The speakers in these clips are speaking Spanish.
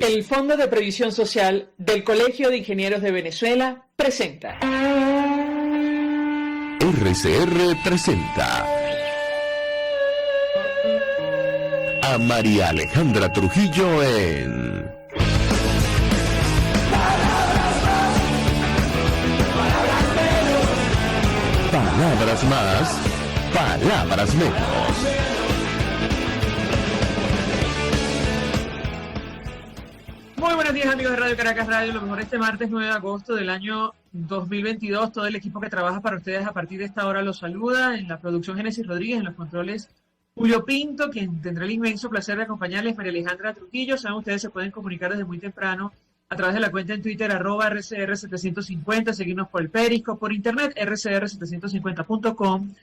El Fondo de Previsión Social del Colegio de Ingenieros de Venezuela presenta. RCR presenta a María Alejandra Trujillo en Palabras más, palabras menos. Muy buenos días, amigos de Radio Caracas Radio. Lo mejor este martes 9 de agosto del año 2022. Todo el equipo que trabaja para ustedes a partir de esta hora los saluda. En la producción Génesis Rodríguez, en los controles Julio Pinto, quien tendrá el inmenso placer de acompañarles, María Alejandra Trujillo. Saben, ustedes se pueden comunicar desde muy temprano a través de la cuenta en Twitter, @RCR750, seguirnos por el Periscope, por internet, rcr750.com,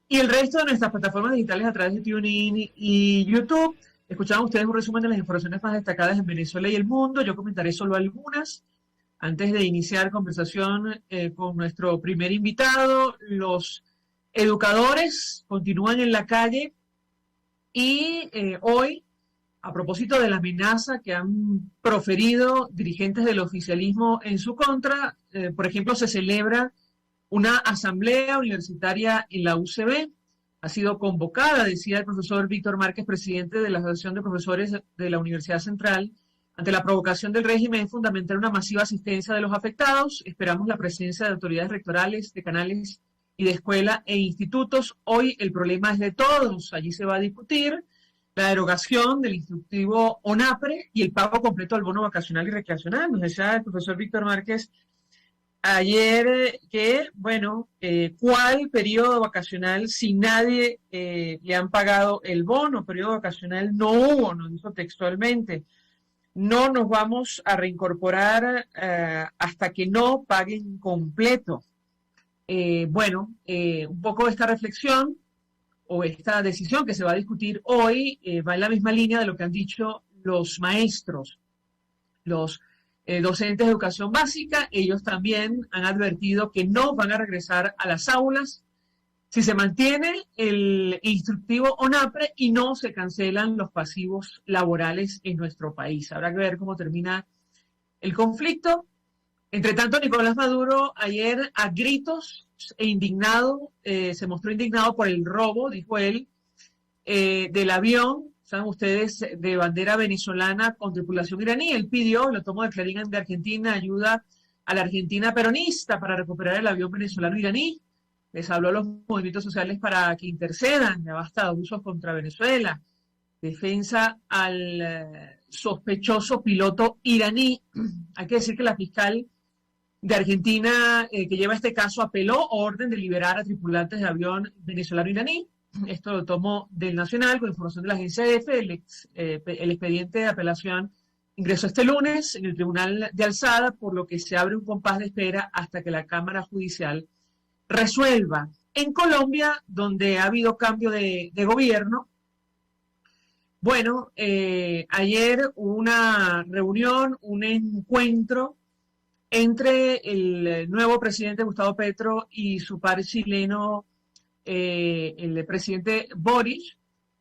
y el resto de nuestras plataformas digitales a través de TuneIn y YouTube. Escuchaban ustedes un resumen de las informaciones más destacadas en Venezuela y el mundo. Yo comentaré solo algunas antes de iniciar conversación con nuestro primer invitado. Los educadores continúan en la calle y hoy, a propósito de la amenaza que han proferido dirigentes del oficialismo en su contra, por ejemplo, se celebra una asamblea universitaria en la UCB. Ha sido convocada, decía el profesor Víctor Márquez, presidente de la Asociación de Profesores de la Universidad Central. Ante la provocación del régimen es fundamental una masiva asistencia de los afectados. Esperamos la presencia de autoridades rectorales, de canales y de escuela e institutos. Hoy el problema es de todos. Allí se va a discutir la derogación del instructivo ONAPRE y el pago completo del bono vacacional y recreacional. Nos decía el profesor Víctor Márquez ayer que, ¿cuál periodo vacacional si nadie le han pagado el bono? Periodo vacacional no hubo, nos dijo textualmente. No nos vamos a reincorporar hasta que no paguen completo. Un poco esta reflexión o esta decisión que se va a discutir hoy va en la misma línea de lo que han dicho los maestros, los docentes de educación básica. Ellos también han advertido que no van a regresar a las aulas si se mantiene el instructivo ONAPRE y no se cancelan los pasivos laborales en nuestro país. Habrá que ver cómo termina el conflicto. Entre tanto, Nicolás Maduro ayer a gritos e indignado, se mostró indignado por el robo, dijo él, del avión, saben ustedes, de bandera venezolana con tripulación iraní. Él pidió, lo tomo de Clarín de Argentina, ayuda a la Argentina peronista para recuperar el avión venezolano iraní. Les habló a los movimientos sociales para que intercedan, ya basta de abusos contra Venezuela, defensa al sospechoso piloto iraní. Hay que decir que la fiscal de Argentina que lleva este caso apeló orden de liberar a tripulantes de avión venezolano iraní. Esto lo tomo del Nacional con información de la agencia EFE. El expediente de apelación ingresó este lunes en el Tribunal de Alzada, por lo que se abre un compás de espera hasta que la Cámara Judicial resuelva. En Colombia, donde ha habido cambio de gobierno, ayer hubo una reunión, un encuentro entre el nuevo presidente Gustavo Petro y su par chileno, el presidente Boric,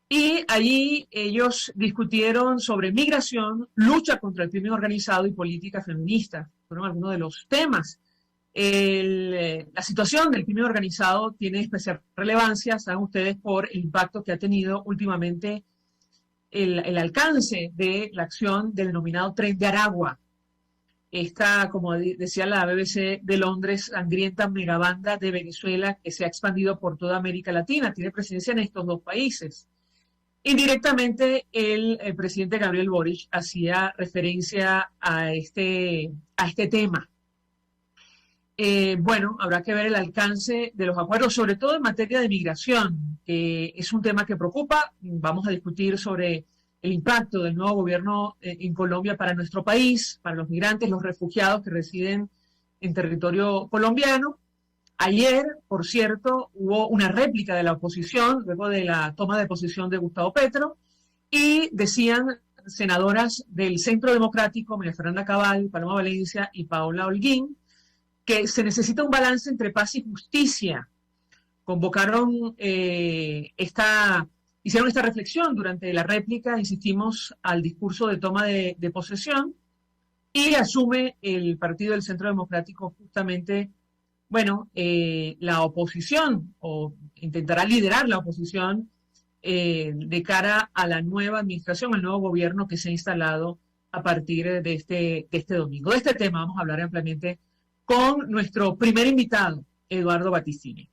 y allí ellos discutieron sobre migración, lucha contra el crimen organizado y política feminista. Fueron algunos de los temas. La situación del crimen organizado tiene especial relevancia, saben ustedes, por el impacto que ha tenido últimamente el alcance de la acción del denominado Tren de Aragua. Esta, como decía la BBC de Londres, sangrienta megabanda de Venezuela que se ha expandido por toda América Latina, tiene presencia en estos dos países. Indirectamente, el presidente Gabriel Boric hacía referencia a este tema. Habrá que ver el alcance de los acuerdos, sobre todo en materia de migración, que es un tema que preocupa. Vamos a discutir sobre el impacto del nuevo gobierno en Colombia para nuestro país, para los migrantes, los refugiados que residen en territorio colombiano. Ayer, por cierto, hubo una réplica de la oposición, luego de la toma de posesión de Gustavo Petro, y decían senadoras del Centro Democrático, María Fernanda Cabal, Paloma Valencia y Paola Holguín, que se necesita un balance entre paz y justicia. Convocaron esta hicieron esta reflexión durante la réplica, insistimos, al discurso de toma de posesión, y asume el Partido del Centro Democrático justamente, bueno, la oposición, o intentará liderar la oposición de cara a la nueva administración, al nuevo gobierno que se ha instalado a partir de este domingo. De este tema vamos a hablar ampliamente con nuestro primer invitado, Eduardo Battistini.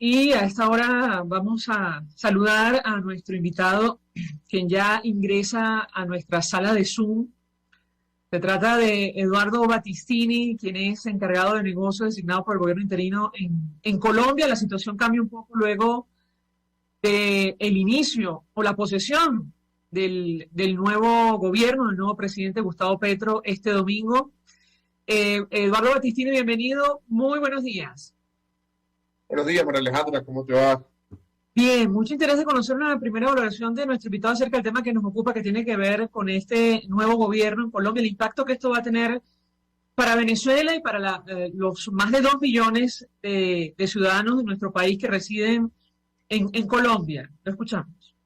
Y a esta hora vamos a saludar a nuestro invitado, quien ya ingresa a nuestra sala de Zoom. Se trata de Eduardo Battistini, quien es encargado de negocios designado por el gobierno interino en Colombia. La situación cambia un poco luego del inicio o la posesión del nuevo gobierno, del nuevo presidente Gustavo Petro este domingo. Eduardo Battistini, bienvenido. Muy buenos días. Buenos días, María Alejandra, ¿cómo te va? Bien, mucho interés de conocer una primera valoración de nuestro invitado acerca del tema que nos ocupa, que tiene que ver con este nuevo gobierno en Colombia, el impacto que esto va a tener para Venezuela y para los más de 2 millones de ciudadanos de nuestro país que residen en Colombia. Lo escuchamos.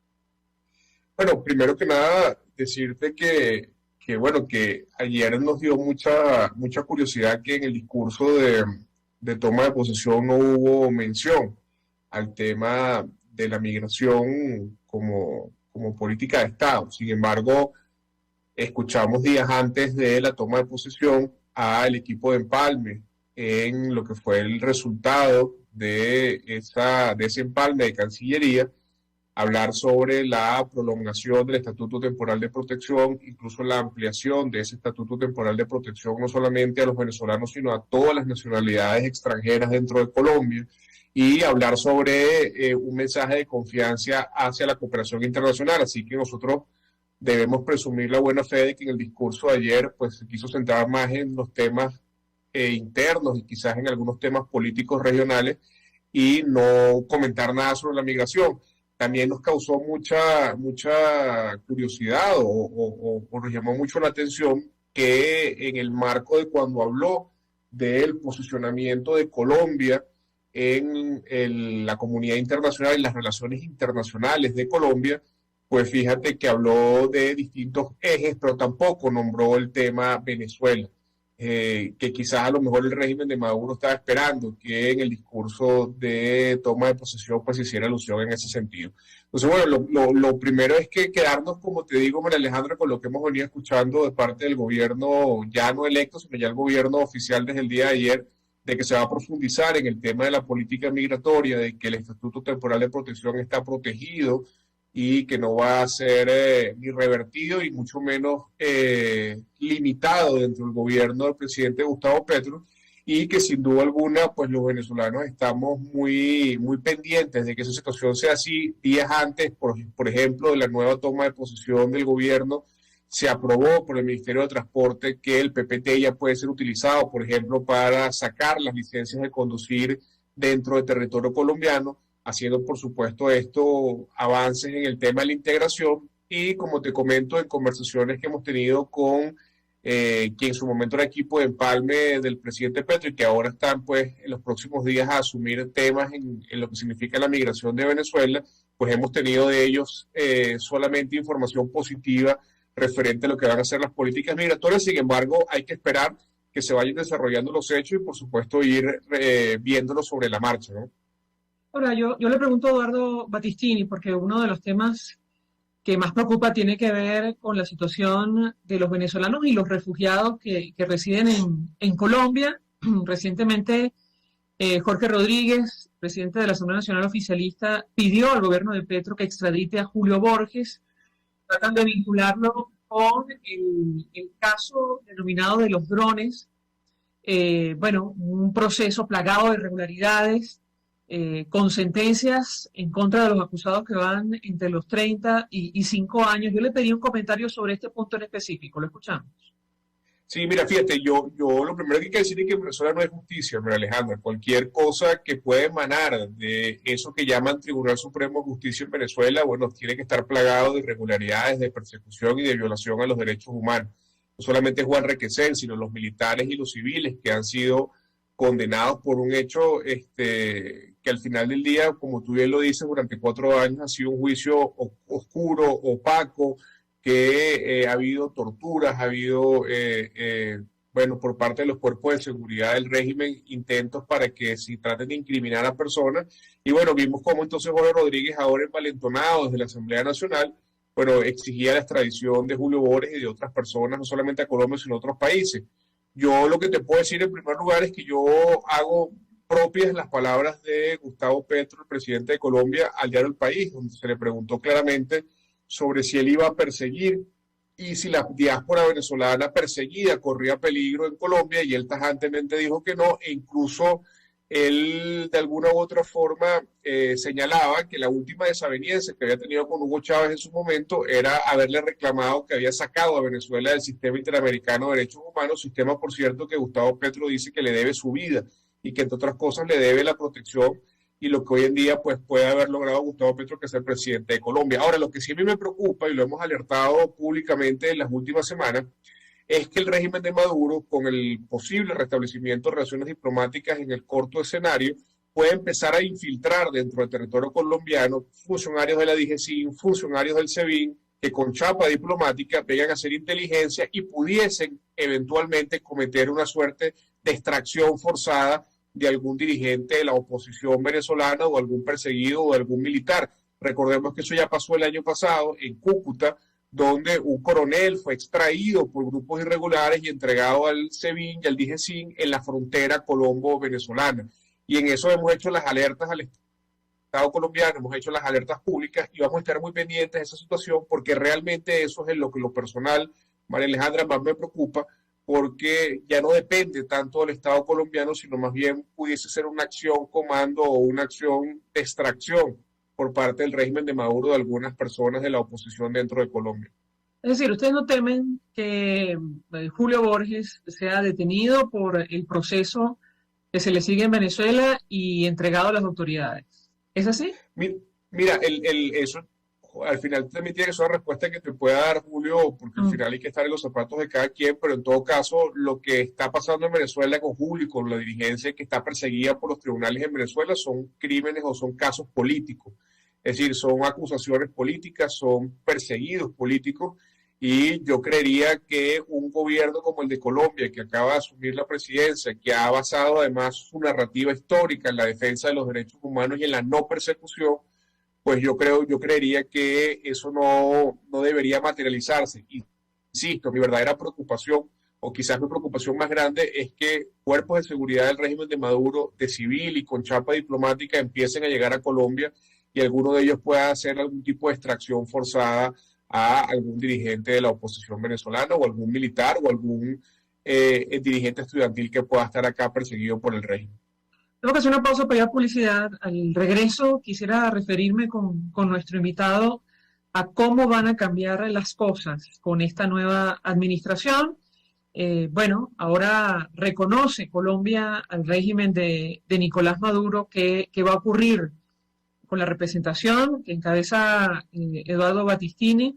Bueno, primero que nada, decirte que ayer nos dio mucha curiosidad que en el discurso de toma de posesión no hubo mención al tema de la migración como política de Estado. Sin embargo, escuchamos días antes de la toma de posesión al equipo de empalme en lo que fue el resultado de ese empalme de Cancillería, hablar sobre la prolongación del Estatuto Temporal de Protección, incluso la ampliación de ese Estatuto Temporal de Protección no solamente a los venezolanos, sino a todas las nacionalidades extranjeras dentro de Colombia, y hablar sobre un mensaje de confianza hacia la cooperación internacional. Así que nosotros debemos presumir la buena fe de que en el discurso de ayer pues se quiso centrar más en los temas internos y quizás en algunos temas políticos regionales y no comentar nada sobre la migración. También nos causó mucha curiosidad o nos llamó mucho la atención que en el marco de cuando habló del posicionamiento de Colombia en la comunidad internacional y las relaciones internacionales de Colombia, pues fíjate que habló de distintos ejes, pero tampoco nombró el tema Venezuela, que quizás a lo mejor el régimen de Maduro estaba esperando que en el discurso de toma de posesión pues se hiciera alusión en ese sentido. Entonces, bueno, lo primero es que quedarnos, como te digo, María Alejandra, con lo que hemos venido escuchando de parte del gobierno ya no electo, sino ya el gobierno oficial desde el día de ayer, de que se va a profundizar en el tema de la política migratoria, de que el Estatuto Temporal de Protección está protegido y que no va a ser ni revertido y mucho menos limitado dentro del gobierno del presidente Gustavo Petro, y que sin duda alguna pues los venezolanos estamos muy pendientes de que esa situación sea así. Días antes, por ejemplo, de la nueva toma de posesión del gobierno, se aprobó por el Ministerio de Transporte que el PPT ya puede ser utilizado, por ejemplo, para sacar las licencias de conducir dentro del territorio colombiano, haciendo, por supuesto, esto avances en el tema de la integración. Y como te comento, en conversaciones que hemos tenido con quien en su momento era equipo de empalme del presidente Petro y que ahora están pues en los próximos días a asumir temas en lo que significa la migración de Venezuela, pues hemos tenido de ellos solamente información positiva referente a lo que van a ser las políticas migratorias. Sin embargo, hay que esperar que se vayan desarrollando los hechos y, por supuesto, ir viéndolos sobre la marcha, ¿no? Ahora, yo le pregunto a Eduardo Battistini, porque uno de los temas que más preocupa tiene que ver con la situación de los venezolanos y los refugiados que residen en Colombia. Recientemente, Jorge Rodríguez, presidente de la Asamblea Nacional Oficialista, pidió al gobierno de Petro que extradite a Julio Borges. Tratan de vincularlo con el caso denominado de los drones. Un proceso plagado de irregularidades, con sentencias en contra de los acusados que van entre los 30 y 5 años. Yo le pedí un comentario sobre este punto en específico. ¿Lo escuchamos? Sí, mira, fíjate, yo lo primero que hay que decir es que en Venezuela no hay justicia, María Alejandra. Cualquier cosa que pueda emanar de eso que llaman Tribunal Supremo de Justicia en Venezuela, bueno, tiene que estar plagado de irregularidades, de persecución y de violación a los derechos humanos. no solamente Juan Requesén, sino los militares y los civiles que han sido condenados por un hecho que al final del día, como tú bien lo dices, durante 4 años ha sido un juicio oscuro, opaco, que ha habido torturas, ha habido, bueno, por parte de los cuerpos de seguridad del régimen, intentos para que se traten de incriminar a personas. Y bueno, vimos cómo entonces Jorge Rodríguez, ahora envalentonado desde la Asamblea Nacional, bueno, exigía la extradición de Julio Borges y de otras personas, no solamente a Colombia, sino a otros países. Yo lo que te puedo decir en primer lugar es que yo hago propias las palabras de Gustavo Petro, el presidente de Colombia, al diario El País, donde se le preguntó claramente sobre si él iba a perseguir y si la diáspora venezolana perseguida corría peligro en Colombia, y él tajantemente dijo que no, e incluso él de alguna u otra forma señalaba que la última desaveniencia que había tenido con Hugo Chávez en su momento era haberle reclamado que había sacado a Venezuela del sistema interamericano de derechos humanos, sistema, por cierto, que Gustavo Petro dice que le debe su vida y que entre otras cosas le debe la protección y lo que hoy en día pues puede haber logrado Gustavo Petro, que es el presidente de Colombia. Ahora, lo que sí a mí me preocupa, y lo hemos alertado públicamente en las últimas semanas, es que el régimen de Maduro, con el posible restablecimiento de relaciones diplomáticas en el corto escenario, puede empezar a infiltrar dentro del territorio colombiano funcionarios de la DGCIN, funcionarios del SEBIN, que con chapa diplomática vengan a hacer inteligencia y pudiesen eventualmente cometer una suerte de extracción forzada de algún dirigente de la oposición venezolana o algún perseguido o algún militar. Recordemos que eso ya pasó el año pasado en Cúcuta, donde un coronel fue extraído por grupos irregulares y entregado al SEBIN y al DGCIN en la frontera colombo-venezolana. Y en eso hemos hecho las alertas al Estado colombiano, hemos hecho las alertas públicas y vamos a estar muy pendientes de esa situación, porque realmente eso es lo que lo personal, María Alejandra, más me preocupa, porque ya no depende tanto del Estado colombiano, sino más bien pudiese ser una acción comando o una acción de extracción por parte del régimen de Maduro de algunas personas de la oposición dentro de Colombia. Es decir, ¿ustedes no temen que Julio Borges sea detenido por el proceso que se le sigue en Venezuela y entregado a las autoridades? ¿Es así? Mira, eso al final también tiene que ser una respuesta que te pueda dar Julio, porque al final hay que estar en los zapatos de cada quien, pero en todo caso lo que está pasando en Venezuela con Julio y con la dirigencia que está perseguida por los tribunales en Venezuela son crímenes o son casos políticos. Es decir, son acusaciones políticas, son perseguidos políticos, y yo creería que un gobierno como el de Colombia, que acaba de asumir la presidencia, que ha basado además su narrativa histórica en la defensa de los derechos humanos y en la no persecución, pues yo creería que eso no debería materializarse. Insisto, mi verdadera preocupación, o quizás mi preocupación más grande, es que cuerpos de seguridad del régimen de Maduro, de civil y con chapa diplomática, empiecen a llegar a Colombia y alguno de ellos pueda hacer algún tipo de extracción forzada a algún dirigente de la oposición venezolana o algún militar o algún dirigente estudiantil que pueda estar acá perseguido por el régimen. Tengo que hacer una pausa para ir a publicidad. Al regreso quisiera referirme con nuestro invitado a cómo van a cambiar las cosas con esta nueva administración. Bueno, ahora reconoce Colombia al régimen de Nicolás Maduro. ¿Qué va a ocurrir con la representación que encabeza Eduardo Battistini?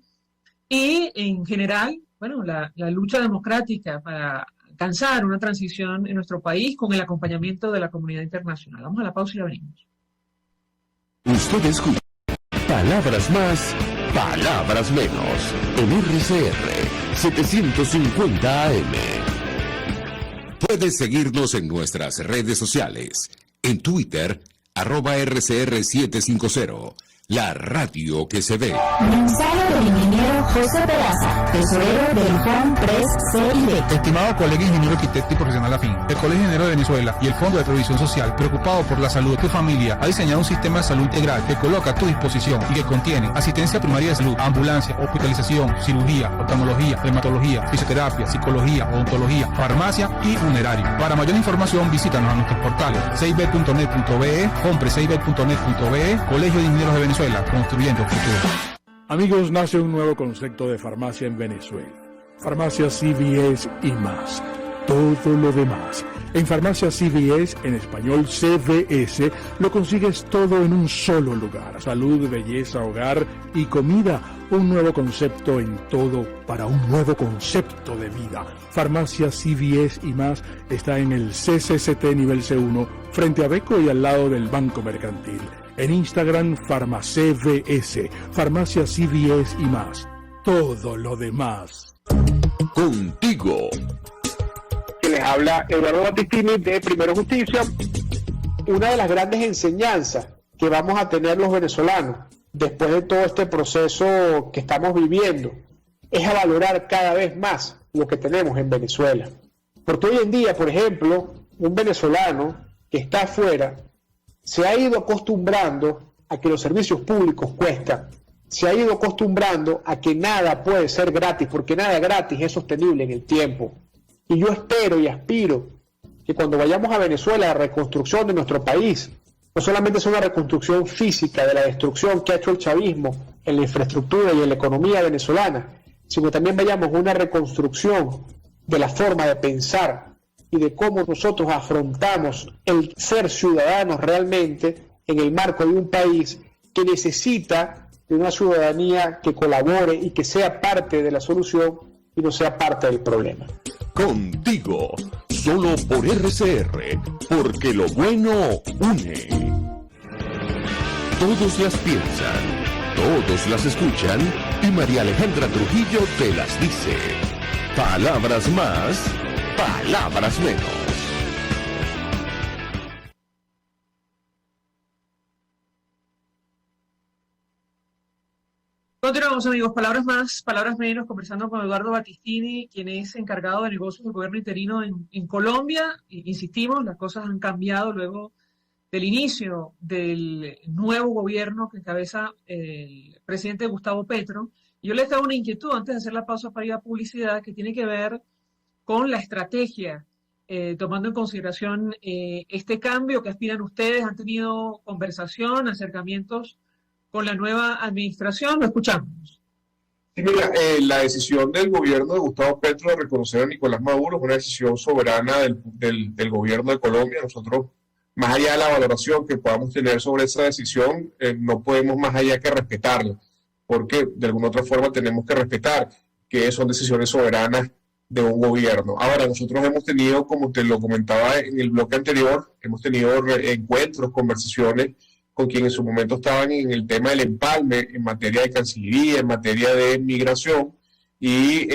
Y en general, bueno, la lucha democrática para alcanzar una transición en nuestro país con el acompañamiento de la comunidad internacional. Vamos a la pausa y ya venimos. Usted escucha Palabras Más, Palabras Menos, en RCR 750 AM. Puedes seguirnos en nuestras redes sociales. En Twitter, @RCR750. La radio que se ve. Mensaje del ingeniero José Peraza, tesorero del FONPRES CID. Estimado colega ingeniero arquitecto y profesional afín, el Colegio Ingeniero de Venezuela y el Fondo de Previsión Social, preocupado por la salud de tu familia, ha diseñado un sistema de salud integral que coloca a tu disposición y que contiene asistencia primaria de salud, ambulancia, hospitalización, cirugía, oftalmología, dermatología, fisioterapia, psicología, odontología, farmacia y funerario. Para mayor información, visítanos a nuestros portales 6b.net.be, compre6b.net.be, Colegio de Ingenieros de Venezuela, construyendo futuro. Amigos, nace un nuevo concepto de farmacia en Venezuela. Farmacia CVS y más. Todo lo demás. En Farmacia CVS, en español CVS, lo consigues todo en un solo lugar. Salud, belleza, hogar y comida. un nuevo concepto en todo para un nuevo concepto de vida. Farmacia CVS y más está en el CCCT nivel C1 frente a Beco y al lado del Banco Mercantil. En Instagram, FarmaCVS, Farmacia CVS y más. Todo lo demás. Contigo. Que les habla Eduardo Battistini de Primero Justicia. Una de las grandes enseñanzas que vamos a tener los venezolanos después de todo este proceso que estamos viviendo es a valorar cada vez más lo que tenemos en Venezuela. Porque hoy en día, por ejemplo, un venezolano que está afuera se ha ido acostumbrando a que los servicios públicos cuestan, se ha ido acostumbrando a que nada puede ser gratis, porque nada gratis es sostenible en el tiempo. Y yo espero y aspiro que cuando vayamos a Venezuela, la reconstrucción de nuestro país no solamente es una reconstrucción física de la destrucción que ha hecho el chavismo en la infraestructura y en la economía venezolana, sino también vayamos a una reconstrucción de la forma de pensar y de cómo nosotros afrontamos el ser ciudadanos realmente en el marco de un país que necesita de una ciudadanía que colabore y que sea parte de la solución y no sea parte del problema. Contigo, solo por RCR, porque lo bueno une. Todos las piensan, todos las escuchan y María Alejandra Trujillo te las dice. Palabras más, palabras menos. Continuamos, amigos. Palabras más, palabras menos, conversando con Eduardo Battistini, quien es encargado de negocios del gobierno interino en Colombia. Insistimos, las cosas han cambiado luego del inicio del nuevo gobierno que encabeza el presidente Gustavo Petro. Y yo les hago una inquietud antes de hacer la pausa para ir a publicidad que tiene que ver con la estrategia, tomando en consideración este cambio que aspiran ustedes. ¿Han tenido conversación, acercamientos con la nueva administración? Lo escuchamos. Sí, mira, la decisión del gobierno de Gustavo Petro de reconocer a Nicolás Maduro es una decisión soberana del gobierno de Colombia. Nosotros, más allá de la valoración que podamos tener sobre esa decisión, no podemos más allá que respetarla, porque de alguna otra forma tenemos que respetar que son decisiones soberanas de un gobierno. Ahora, nosotros hemos tenido, como te lo comentaba en el bloque anterior, hemos tenido encuentros, conversaciones con quienes en su momento estaban en el tema del empalme, en materia de Cancillería, en materia de migración, y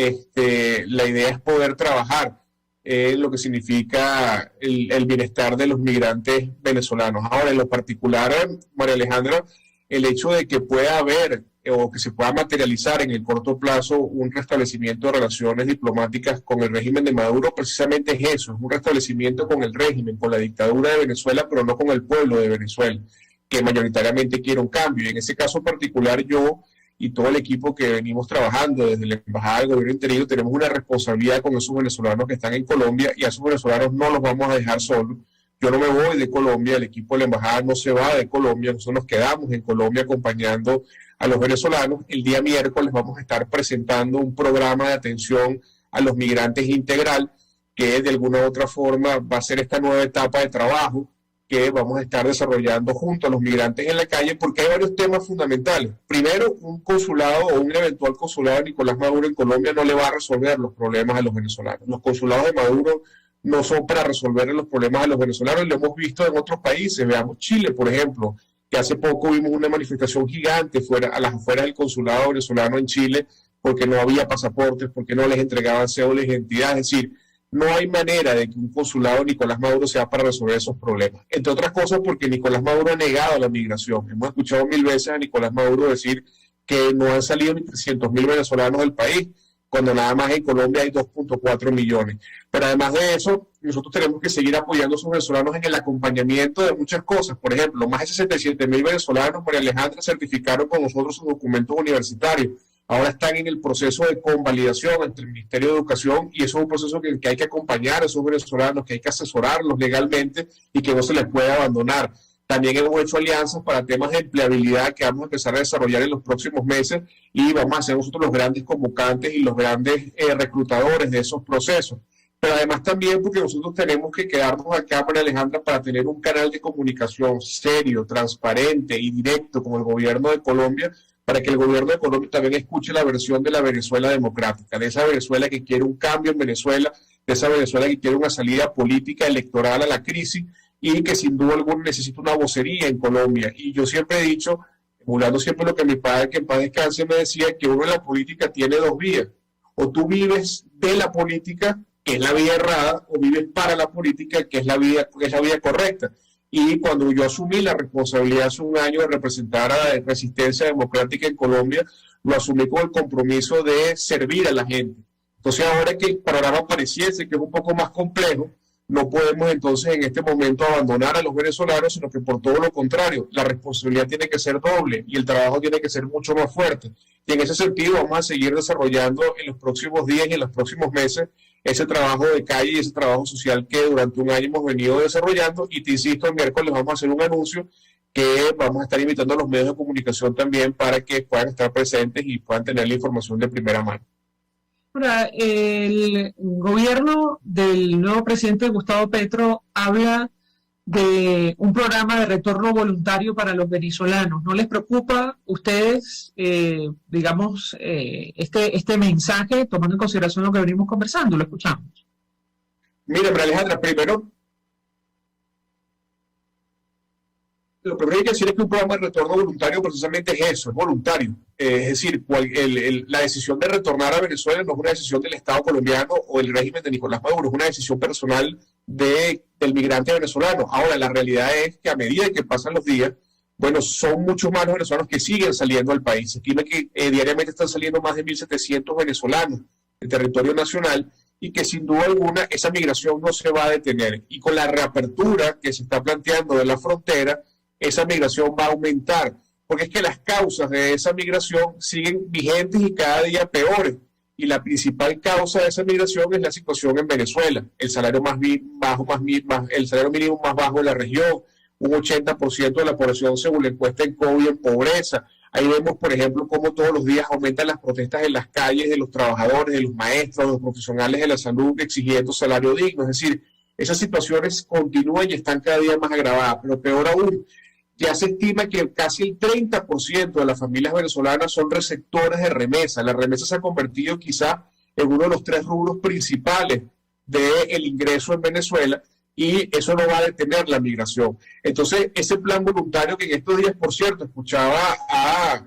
la idea es poder trabajar en lo que significa el bienestar de los migrantes venezolanos. Ahora, en lo particular, María Alejandra, el hecho de que pueda haber o que se pueda materializar en el corto plazo un restablecimiento de relaciones diplomáticas con el régimen de Maduro, precisamente es eso, es un restablecimiento con el régimen, con la dictadura de Venezuela, pero no con el pueblo de Venezuela, que mayoritariamente quiere un cambio. Y en ese caso particular, yo y todo el equipo que venimos trabajando desde la Embajada del Gobierno Interino tenemos una responsabilidad con esos venezolanos que están en Colombia, y a esos venezolanos no los vamos a dejar solos. Yo no me voy de Colombia, el equipo de la Embajada no se va de Colombia, nosotros nos quedamos en Colombia acompañando a los venezolanos. El día miércoles vamos a estar presentando un programa de atención a los migrantes integral, que de alguna u otra forma va a ser esta nueva etapa de trabajo que vamos a estar desarrollando junto a los migrantes en la calle, porque hay varios temas fundamentales. Primero, un consulado o un eventual consulado de Nicolás Maduro en Colombia no le va a resolver los problemas a los venezolanos. Los consulados de Maduro no son para resolver los problemas a los venezolanos, lo hemos visto en otros países. Veamos Chile, por ejemplo, que hace poco vimos una manifestación gigante a las afueras del consulado venezolano en Chile, porque no había pasaportes, porque no les entregaban cédulas de identidad. Es decir, no hay manera de que un consulado de Nicolás Maduro sea para resolver esos problemas. Entre otras cosas porque Nicolás Maduro ha negado la migración. Hemos escuchado 1000 veces a Nicolás Maduro decir que no han salido ni 300.000 venezolanos del país, cuando nada más en Colombia hay 2.4 millones. Pero además de eso, nosotros tenemos que seguir apoyando a esos venezolanos en el acompañamiento de muchas cosas. Por ejemplo, más de 67.000 venezolanos, María Alejandra, certificaron con nosotros sus documentos universitarios. Ahora están en el proceso de convalidación entre el Ministerio de Educación, y eso es un proceso que hay que acompañar a esos venezolanos, que hay que asesorarlos legalmente y que no se les puede abandonar. También hemos hecho alianzas para temas de empleabilidad que vamos a empezar a desarrollar en los próximos meses, y vamos a ser nosotros los grandes convocantes y los grandes reclutadores de esos procesos. Pero además también porque nosotros tenemos que quedarnos acá, María Alejandra, para tener un canal de comunicación serio, transparente y directo con el gobierno de Colombia, para que el gobierno de Colombia también escuche la versión de la Venezuela democrática, de esa Venezuela que quiere un cambio en Venezuela, de esa Venezuela que quiere una salida política electoral a la crisis y que sin duda alguna necesita una vocería en Colombia. Y yo siempre he dicho, emulando siempre lo que mi padre, que en paz descanse, me decía, que uno en la política tiene dos vías. O tú vives de la política, que es la vía errada, o vives para la política, que es la vía correcta. Y cuando yo asumí la responsabilidad hace un año de representar a la Resistencia Democrática en Colombia, lo asumí con el compromiso de servir a la gente. Entonces ahora que el panorama pareciese que es un poco más complejo, no podemos entonces en este momento abandonar a los venezolanos, sino que por todo lo contrario, la responsabilidad tiene que ser doble y el trabajo tiene que ser mucho más fuerte. Y en ese sentido vamos a seguir desarrollando en los próximos días y en los próximos meses ese trabajo de calle y ese trabajo social que durante un año hemos venido desarrollando. Y te insisto, el miércoles vamos a hacer un anuncio que vamos a estar invitando a los medios de comunicación también para que puedan estar presentes y puedan tener la información de primera mano. Ahora, el gobierno del nuevo presidente Gustavo Petro habla de un programa de retorno voluntario para los venezolanos. ¿No les preocupa ustedes, este mensaje, tomando en consideración lo que venimos conversando? Lo escuchamos. Mira, Alejandra, primero, lo primero que hay que decir es que un programa de retorno voluntario precisamente es eso, es voluntario. Es decir, la decisión de retornar a Venezuela no es una decisión del Estado colombiano o del régimen de Nicolás Maduro, es una decisión personal del migrante venezolano. Ahora, la realidad es que a medida que pasan los días, bueno, son muchos más los venezolanos que siguen saliendo del país. Se estima que diariamente están saliendo más de 1.700 venezolanos del territorio nacional y que sin duda alguna esa migración no se va a detener. Y con la reapertura que se está planteando de la frontera, esa migración va a aumentar, porque es que las causas de esa migración siguen vigentes y cada día peores. Y la principal causa de esa migración es la situación en Venezuela, el salario el salario mínimo más bajo de la región, un 80% de la población según la encuesta en COVID en pobreza. Ahí vemos, por ejemplo, cómo todos los días aumentan las protestas en las calles de los trabajadores, de los maestros, de los profesionales de la salud exigiendo salario digno. Es decir, esas situaciones continúan y están cada día más agravadas, pero peor aún, ya se estima que casi el 30% de las familias venezolanas son receptores de remesa. La remesa se ha convertido quizá en uno de los 3 rubros principales del ingreso en Venezuela y eso no va a detener la migración. Entonces, ese plan voluntario que en estos días, por cierto, escuchaba a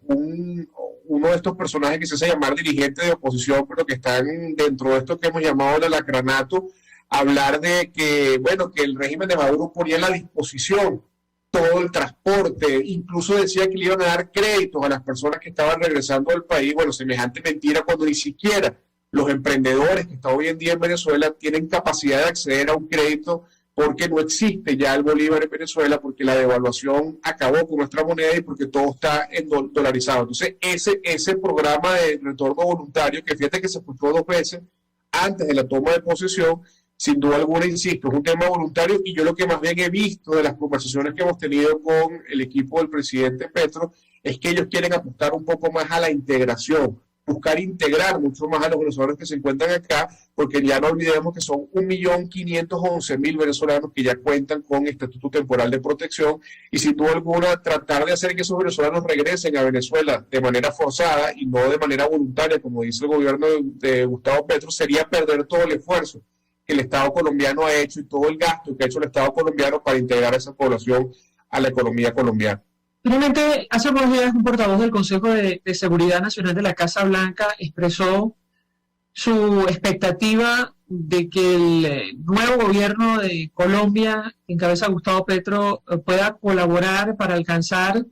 uno de estos personajes que se hace llamar dirigente de oposición, pero que están dentro de esto que hemos llamado el alacranato, hablar de que, bueno, que el régimen de Maduro ponía a la disposición todo el transporte, incluso decía que le iban a dar créditos a las personas que estaban regresando al país. Bueno, semejante mentira cuando ni siquiera los emprendedores que están hoy en día en Venezuela tienen capacidad de acceder a un crédito porque no existe ya el bolívar en Venezuela, porque la devaluación acabó con nuestra moneda y porque todo está dolarizado. Entonces, ese programa de retorno voluntario, que fíjate que se escuchó 2 veces antes de la toma de posesión, sin duda alguna, insisto, es un tema voluntario y yo lo que más bien he visto de las conversaciones que hemos tenido con el equipo del presidente Petro es que ellos quieren apostar un poco más a la integración, buscar integrar mucho más a los venezolanos que se encuentran acá, porque ya no olvidemos que son 1.511.000 venezolanos que ya cuentan con estatuto temporal de protección y sin duda alguna tratar de hacer que esos venezolanos regresen a Venezuela de manera forzada y no de manera voluntaria, como dice el gobierno de Gustavo Petro, sería perder todo el esfuerzo que el Estado colombiano ha hecho y todo el gasto que ha hecho el Estado colombiano para integrar a esa población a la economía colombiana. Finalmente, hace unos días un portavoz del Consejo de Seguridad Nacional de la Casa Blanca expresó su expectativa de que el nuevo gobierno de Colombia, que encabeza Gustavo Petro, pueda colaborar para alcanzar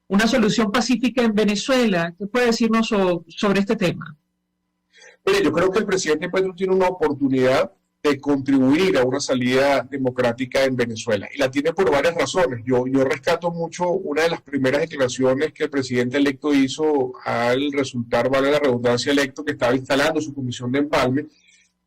una solución pacífica en Venezuela. ¿Qué puede decirnos sobre este tema? Mire, yo creo que el presidente Petro tiene una oportunidad de contribuir a una salida democrática en Venezuela. Y la tiene por varias razones. Yo rescato mucho una de las primeras declaraciones que el presidente electo hizo al resultar, vale la redundancia, electo, que estaba instalando su comisión de empalme,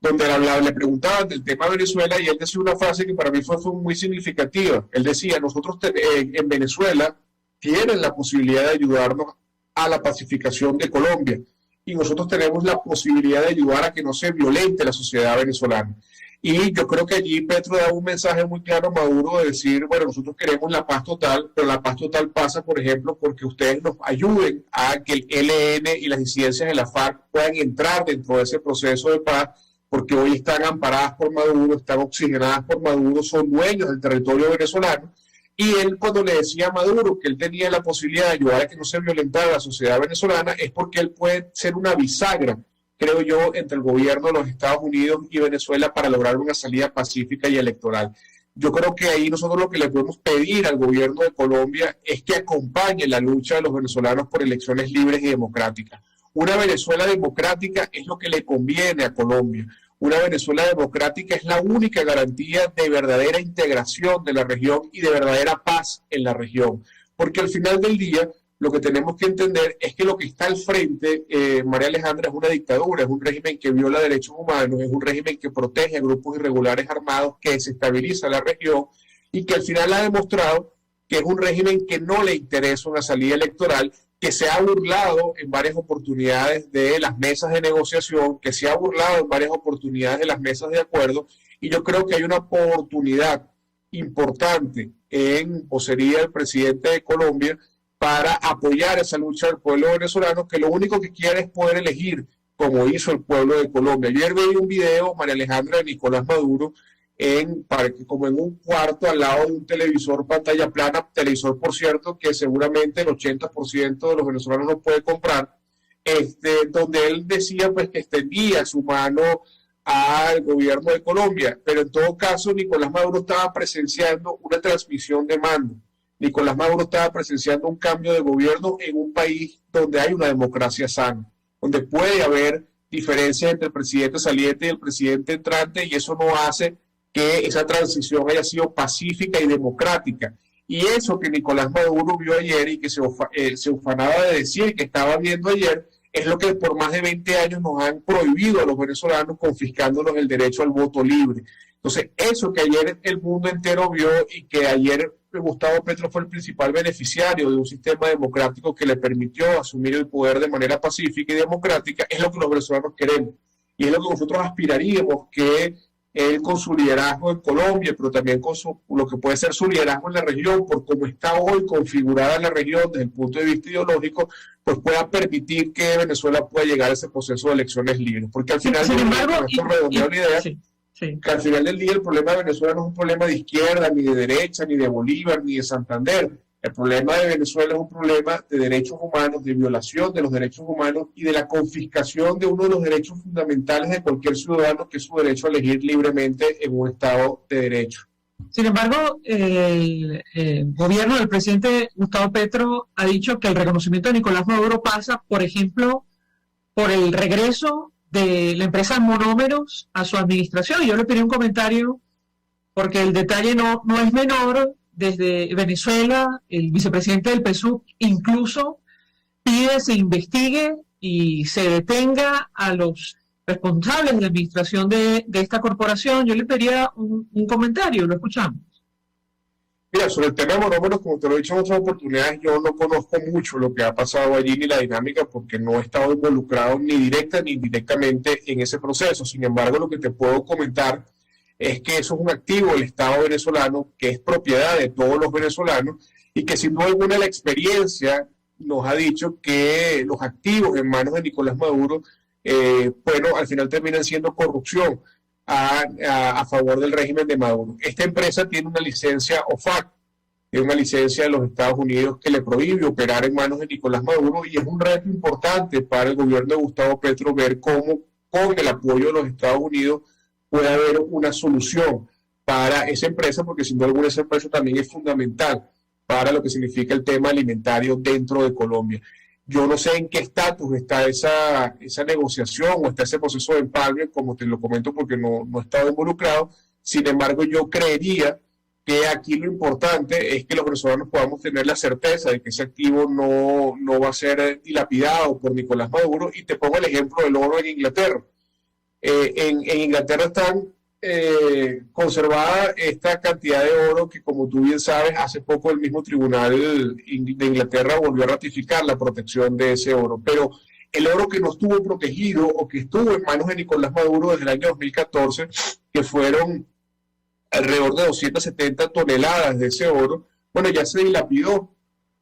donde le preguntaban del tema de Venezuela y él decía una frase que para mí fue muy significativa. Él decía, nosotros en Venezuela tienen la posibilidad de ayudarnos a la pacificación de Colombia. Y nosotros tenemos la posibilidad de ayudar a que no se violente la sociedad venezolana. Y yo creo que allí Petro da un mensaje muy claro a Maduro de decir, bueno, nosotros queremos la paz total, pero la paz total pasa, por ejemplo, porque ustedes nos ayuden a que el ELN y las disidencias de la FARC puedan entrar dentro de ese proceso de paz, porque hoy están amparadas por Maduro, están oxigenadas por Maduro, son dueños del territorio venezolano. Y él, cuando le decía a Maduro que él tenía la posibilidad de ayudar a que no se violentara la sociedad venezolana, es porque él puede ser una bisagra, creo yo, entre el gobierno de los Estados Unidos y Venezuela para lograr una salida pacífica y electoral. Yo creo que ahí nosotros lo que le podemos pedir al gobierno de Colombia es que acompañe la lucha de los venezolanos por elecciones libres y democráticas. Una Venezuela democrática es lo que le conviene a Colombia. Una Venezuela democrática es la única garantía de verdadera integración de la región y de verdadera paz en la región. Porque al final del día, lo que tenemos que entender es que lo que está al frente, María Alejandra, es una dictadura, es un régimen que viola derechos humanos, es un régimen que protege a grupos irregulares armados, que desestabiliza la región y que al final ha demostrado que es un régimen que no le interesa una salida electoral, que se ha burlado en varias oportunidades de las mesas de negociación, que se ha burlado en varias oportunidades de las mesas de acuerdo, y yo creo que hay una oportunidad importante en vocería del presidente de Colombia para apoyar esa lucha del pueblo venezolano, que lo único que quiere es poder elegir, como hizo el pueblo de Colombia. Ayer veía un video, María Alejandra, de Nicolás Maduro, como en un cuarto al lado de un televisor pantalla plana, televisor, por cierto, que seguramente el 80% de los venezolanos no puede comprar, donde él decía pues que extendía su mano al gobierno de Colombia, pero en todo caso Nicolás Maduro estaba presenciando una transmisión de mando. Nicolás Maduro estaba presenciando un cambio de gobierno en un país donde hay una democracia sana, donde puede haber diferencias entre el presidente saliente y el presidente entrante, y eso no hace que esa transición haya sido pacífica y democrática. Y eso que Nicolás Maduro vio ayer y que se ufanaba de decir que estaba viendo ayer, es lo que por más de 20 años nos han prohibido a los venezolanos, confiscándonos el derecho al voto libre. Entonces, eso que ayer el mundo entero vio y que ayer Gustavo Petro fue el principal beneficiario de un sistema democrático que le permitió asumir el poder de manera pacífica y democrática, es lo que los venezolanos queremos. Y es lo que nosotros aspiraríamos que él, con su liderazgo en Colombia, pero también con lo que puede ser su liderazgo en la región, por cómo está hoy configurada la región desde el punto de vista ideológico, pues pueda permitir que Venezuela pueda llegar a ese proceso de elecciones libres. Porque al final, que al final del día el problema de Venezuela no es un problema de izquierda, ni de derecha, ni de Bolívar, ni de Santander. El problema de Venezuela es un problema de derechos humanos, de violación de los derechos humanos y de la confiscación de uno de los derechos fundamentales de cualquier ciudadano, que es su derecho a elegir libremente en un Estado de derecho. Sin embargo, el gobierno del presidente Gustavo Petro ha dicho que el reconocimiento de Nicolás Maduro pasa, por ejemplo, por el regreso de la empresa Monómeros a su administración. Y yo le pedí un comentario porque el detalle no es menor. Desde Venezuela, el vicepresidente del PSUV incluso pide se investigue y se detenga a los responsables de la administración de esta corporación. Yo le pediría un comentario, lo escuchamos. Mira, sobre el tema de Monómeros, como te lo he dicho en otras oportunidades, yo no conozco mucho lo que ha pasado allí ni la dinámica, porque no he estado involucrado ni directa ni indirectamente en ese proceso. Sin embargo, lo que te puedo comentar es que eso es un activo del Estado venezolano, que es propiedad de todos los venezolanos, y que sin duda alguna la experiencia nos ha dicho que los activos en manos de Nicolás Maduro, bueno, al final terminan siendo corrupción a favor del régimen de Maduro. Esta empresa tiene una licencia OFAC, tiene una licencia de los Estados Unidos que le prohíbe operar en manos de Nicolás Maduro, y es un reto importante para el gobierno de Gustavo Petro ver cómo, con el apoyo de los Estados Unidos, puede haber una solución para esa empresa, porque sin duda alguna esa empresa también es fundamental para lo que significa el tema alimentario dentro de Colombia. Yo no sé en qué estatus está esa negociación o está ese proceso de empalme, como te lo comento, porque no he estado involucrado. Sin embargo, yo creería que aquí lo importante es que los venezolanos podamos tener la certeza de que ese activo no va a ser dilapidado por Nicolás Maduro. Y te pongo el ejemplo del oro en Inglaterra. En Inglaterra están conservada esta cantidad de oro que, como tú bien sabes, hace poco el mismo tribunal de Inglaterra volvió a ratificar la protección de ese oro. Pero el oro que no estuvo protegido o que estuvo en manos de Nicolás Maduro desde el año 2014, que fueron alrededor de 270 toneladas de ese oro, bueno, ya se dilapidó.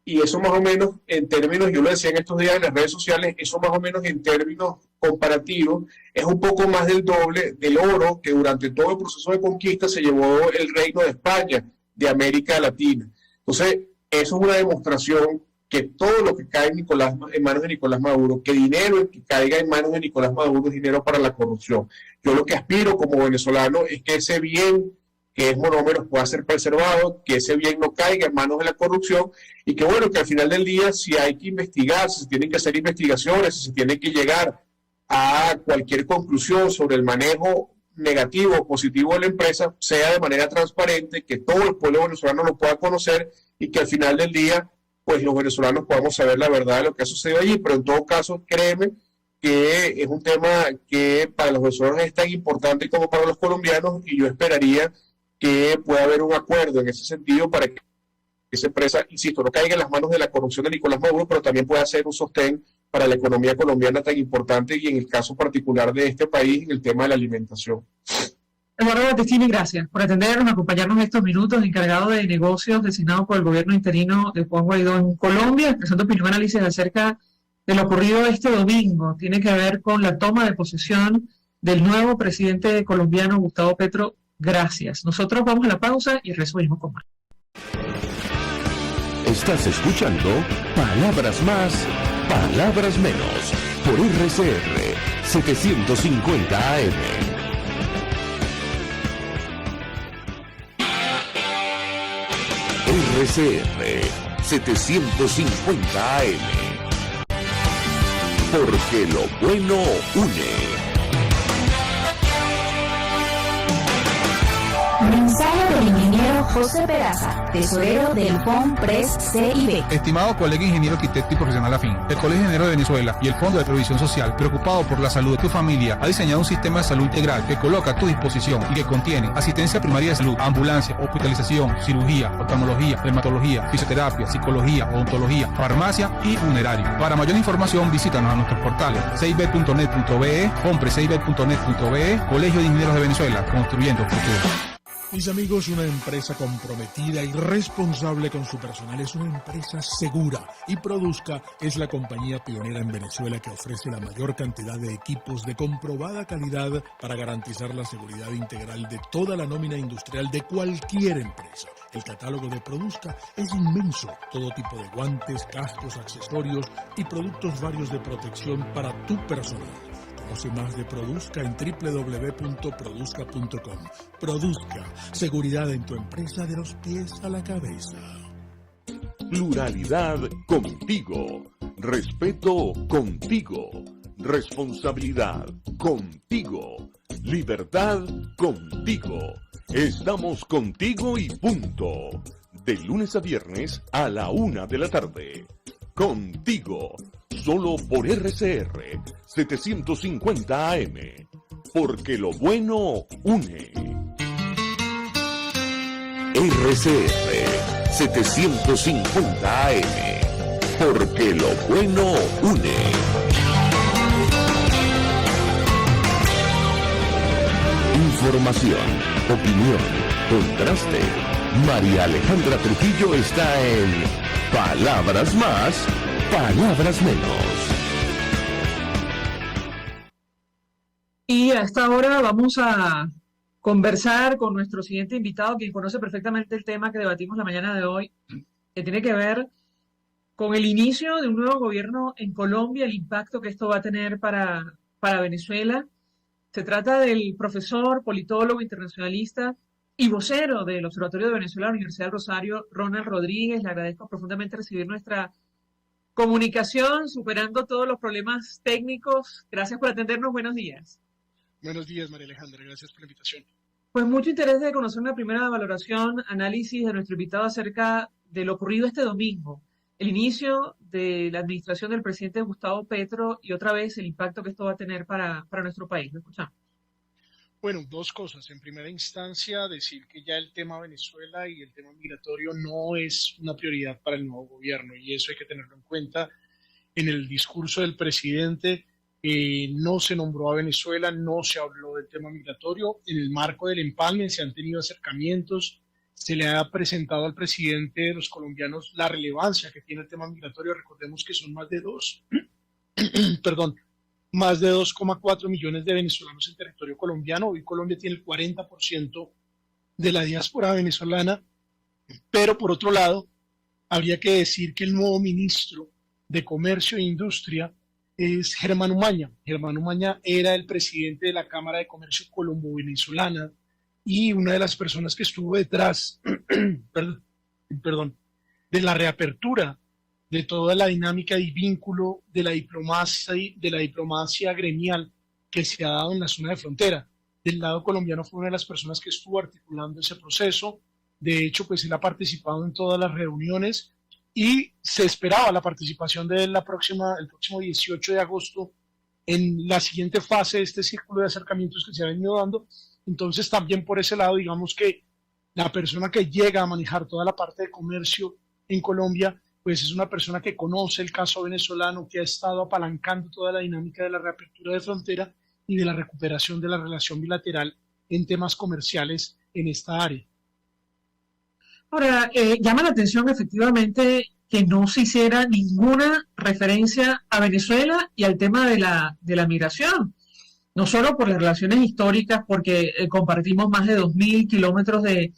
Y eso más o menos en términos, yo lo decía en estos días en las redes sociales, eso más o menos en términos comparativos es un poco más del doble del oro que durante todo el proceso de conquista se llevó el Reino de España, de América Latina. Entonces, eso es una demostración que todo lo que cae en manos de Nicolás Maduro, que dinero que caiga en manos de Nicolás Maduro es dinero para la corrupción. Yo lo que aspiro como venezolano es que ese bien que es monómero pueda ser preservado, que ese bien no caiga en manos de la corrupción y que bueno, que al final del día si hay que investigar, si se tienen que hacer investigaciones, si se tiene que llegar a cualquier conclusión sobre el manejo negativo o positivo de la empresa, sea de manera transparente, que todo el pueblo venezolano lo pueda conocer y que al final del día pues los venezolanos podamos saber la verdad de lo que ha sucedido allí, pero en todo caso créeme que es un tema que para los venezolanos es tan importante como para los colombianos y yo esperaría que pueda haber un acuerdo en ese sentido para que esa empresa, insisto, no caiga en las manos de la corrupción de Nicolás Maduro, pero también pueda ser un sostén para la economía colombiana tan importante y en el caso particular de este país, en el tema de la alimentación. Eduardo Battistini, gracias por atendernos, acompañarnos estos minutos, encargado de negocios designado por el gobierno interino de Juan Guaidó en Colombia, expresando opinión y análisis acerca de lo ocurrido este domingo. Tiene que ver con la toma de posesión del nuevo presidente colombiano, Gustavo Petro. Gracias. Nosotros vamos a la pausa y resumimos con más. Estás escuchando Palabras Más, Palabras Menos por RCR 750 AM. RCR 750 AM. Porque lo bueno une. Mensaje del ingeniero José Peraza, tesorero del FONPRES CIB. Estimado colega ingeniero arquitecto y profesional afín, el Colegio de Ingenieros de Venezuela y el Fondo de Previsión Social, preocupado por la salud de tu familia, ha diseñado un sistema de salud integral que coloca a tu disposición y que contiene asistencia primaria de salud, ambulancia, hospitalización, cirugía, oftalmología, dermatología, fisioterapia, psicología, odontología, farmacia y funerario. Para mayor información visítanos a nuestros portales cib.net.be, FONPRESCIB.net.be, Colegio de Ingenieros de Venezuela, construyendo futuro. Mis amigos, una empresa comprometida y responsable con su personal es una empresa segura y Produzca es la compañía pionera en Venezuela que ofrece la mayor cantidad de equipos de comprobada calidad para garantizar la seguridad integral de toda la nómina industrial de cualquier empresa. El catálogo de Produzca es inmenso, todo tipo de guantes, cascos, accesorios y productos varios de protección para tu personal. Conoce más de Produzca en www.produzca.com. Produzca, seguridad en tu empresa de los pies a la cabeza. Pluralidad contigo. Respeto contigo. Responsabilidad contigo. Libertad contigo. Estamos contigo y punto. De lunes a viernes a la 1 de la tarde. Contigo. Solo por RCR 750 AM. Porque lo bueno une. RCR 750 AM. Porque lo bueno une. Información, opinión, contraste. María Alejandra Trujillo está en Palabras Más, Palabras Menos. Y a esta hora vamos a conversar con nuestro siguiente invitado, quien conoce perfectamente el tema que debatimos la mañana de hoy, que tiene que ver con el inicio de un nuevo gobierno en Colombia, el impacto que esto va a tener para Venezuela. Se trata del profesor, politólogo, internacionalista y vocero del Observatorio de Venezuela de la Universidad del Rosario, Ronald Rodríguez. Le agradezco profundamente recibir nuestra comunicación, superando todos los problemas técnicos. Gracias por atendernos. Buenos días. Buenos días, María Alejandra. Gracias por la invitación. Pues mucho interés de conocer una primera valoración, análisis de nuestro invitado acerca de lo ocurrido este domingo, el inicio de la administración del presidente Gustavo Petro y otra vez el impacto que esto va a tener para nuestro país. ¿Lo escuchamos? Bueno, dos cosas. En primera instancia, decir que ya el tema Venezuela y el tema migratorio no es una prioridad para el nuevo gobierno y eso hay que tenerlo en cuenta. En el discurso del presidente no se nombró a Venezuela, no se habló del tema migratorio. En el marco del empalme se han tenido acercamientos, se le ha presentado al presidente de los colombianos la relevancia que tiene el tema migratorio. Recordemos que son más de 2,4 millones de venezolanos en territorio colombiano. Hoy Colombia tiene el 40% de la diáspora venezolana, pero por otro lado, habría que decir que el nuevo ministro de Comercio e Industria es Germán Umaña. Germán Umaña era el presidente de la Cámara de Comercio Colombo-Venezolana y una de las personas que estuvo detrás de la reapertura de toda la dinámica y vínculo de la diplomacia gremial que se ha dado en la zona de frontera. Del lado colombiano fue una de las personas que estuvo articulando ese proceso. De hecho, pues él ha participado en todas las reuniones y se esperaba la participación de él el próximo 18 de agosto en la siguiente fase de este círculo de acercamientos que se ha venido dando. Entonces también por ese lado, digamos que la persona que llega a manejar toda la parte de comercio en Colombia, pues es una persona que conoce el caso venezolano, que ha estado apalancando toda la dinámica de la reapertura de frontera y de la recuperación de la relación bilateral en temas comerciales en esta área. Ahora, llama la atención efectivamente que no se hiciera ninguna referencia a Venezuela y al tema de la migración. No solo por las relaciones históricas, porque compartimos más de 2.000 kilómetros de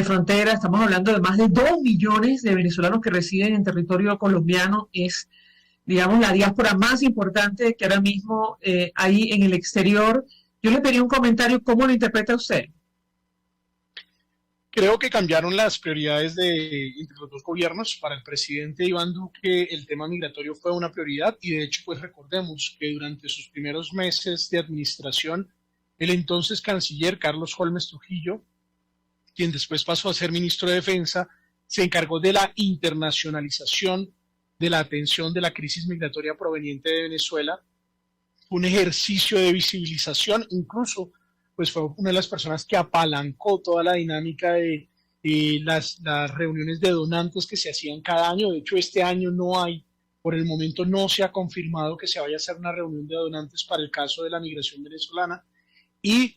frontera, estamos hablando de más de 2 millones de venezolanos que residen en territorio colombiano, es, digamos, la diáspora más importante que ahora mismo hay en el exterior. Yo le pedí un comentario, ¿cómo lo interpreta usted? Creo que cambiaron las prioridades entre los dos gobiernos. Para el presidente Iván Duque el tema migratorio fue una prioridad y de hecho pues recordemos que durante sus primeros meses de administración el entonces canciller Carlos Holmes Trujillo, quien después pasó a ser ministro de Defensa, se encargó de la internacionalización de la atención de la crisis migratoria proveniente de Venezuela. Fue un ejercicio de visibilización, incluso pues fue una de las personas que apalancó toda la dinámica de las reuniones de donantes que se hacían cada año. De hecho, este año no hay, por el momento no se ha confirmado que se vaya a hacer una reunión de donantes para el caso de la migración venezolana y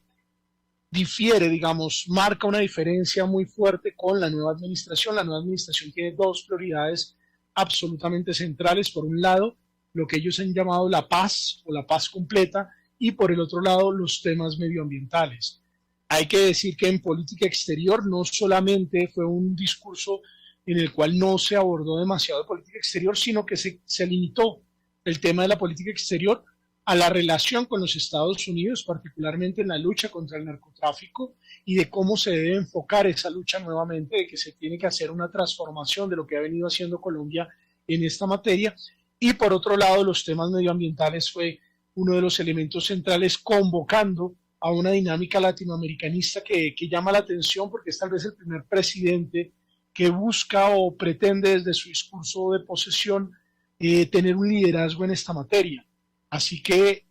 difiere, digamos, marca una diferencia muy fuerte con la nueva administración. La nueva administración tiene dos prioridades absolutamente centrales. Por un lado, lo que ellos han llamado la paz o la paz completa, y por el otro lado los temas medioambientales. Hay que decir que en política exterior no solamente fue un discurso en el cual no se abordó demasiado de política exterior, sino que se limitó el tema de la política exterior a la relación con los Estados Unidos, particularmente en la lucha contra el narcotráfico y de cómo se debe enfocar esa lucha nuevamente, de que se tiene que hacer una transformación de lo que ha venido haciendo Colombia en esta materia. Y por otro lado, los temas medioambientales fue uno de los elementos centrales, convocando a una dinámica latinoamericanista que llama la atención porque es tal vez el primer presidente que busca o pretende desde su discurso de posesión tener un liderazgo en esta materia. Así que,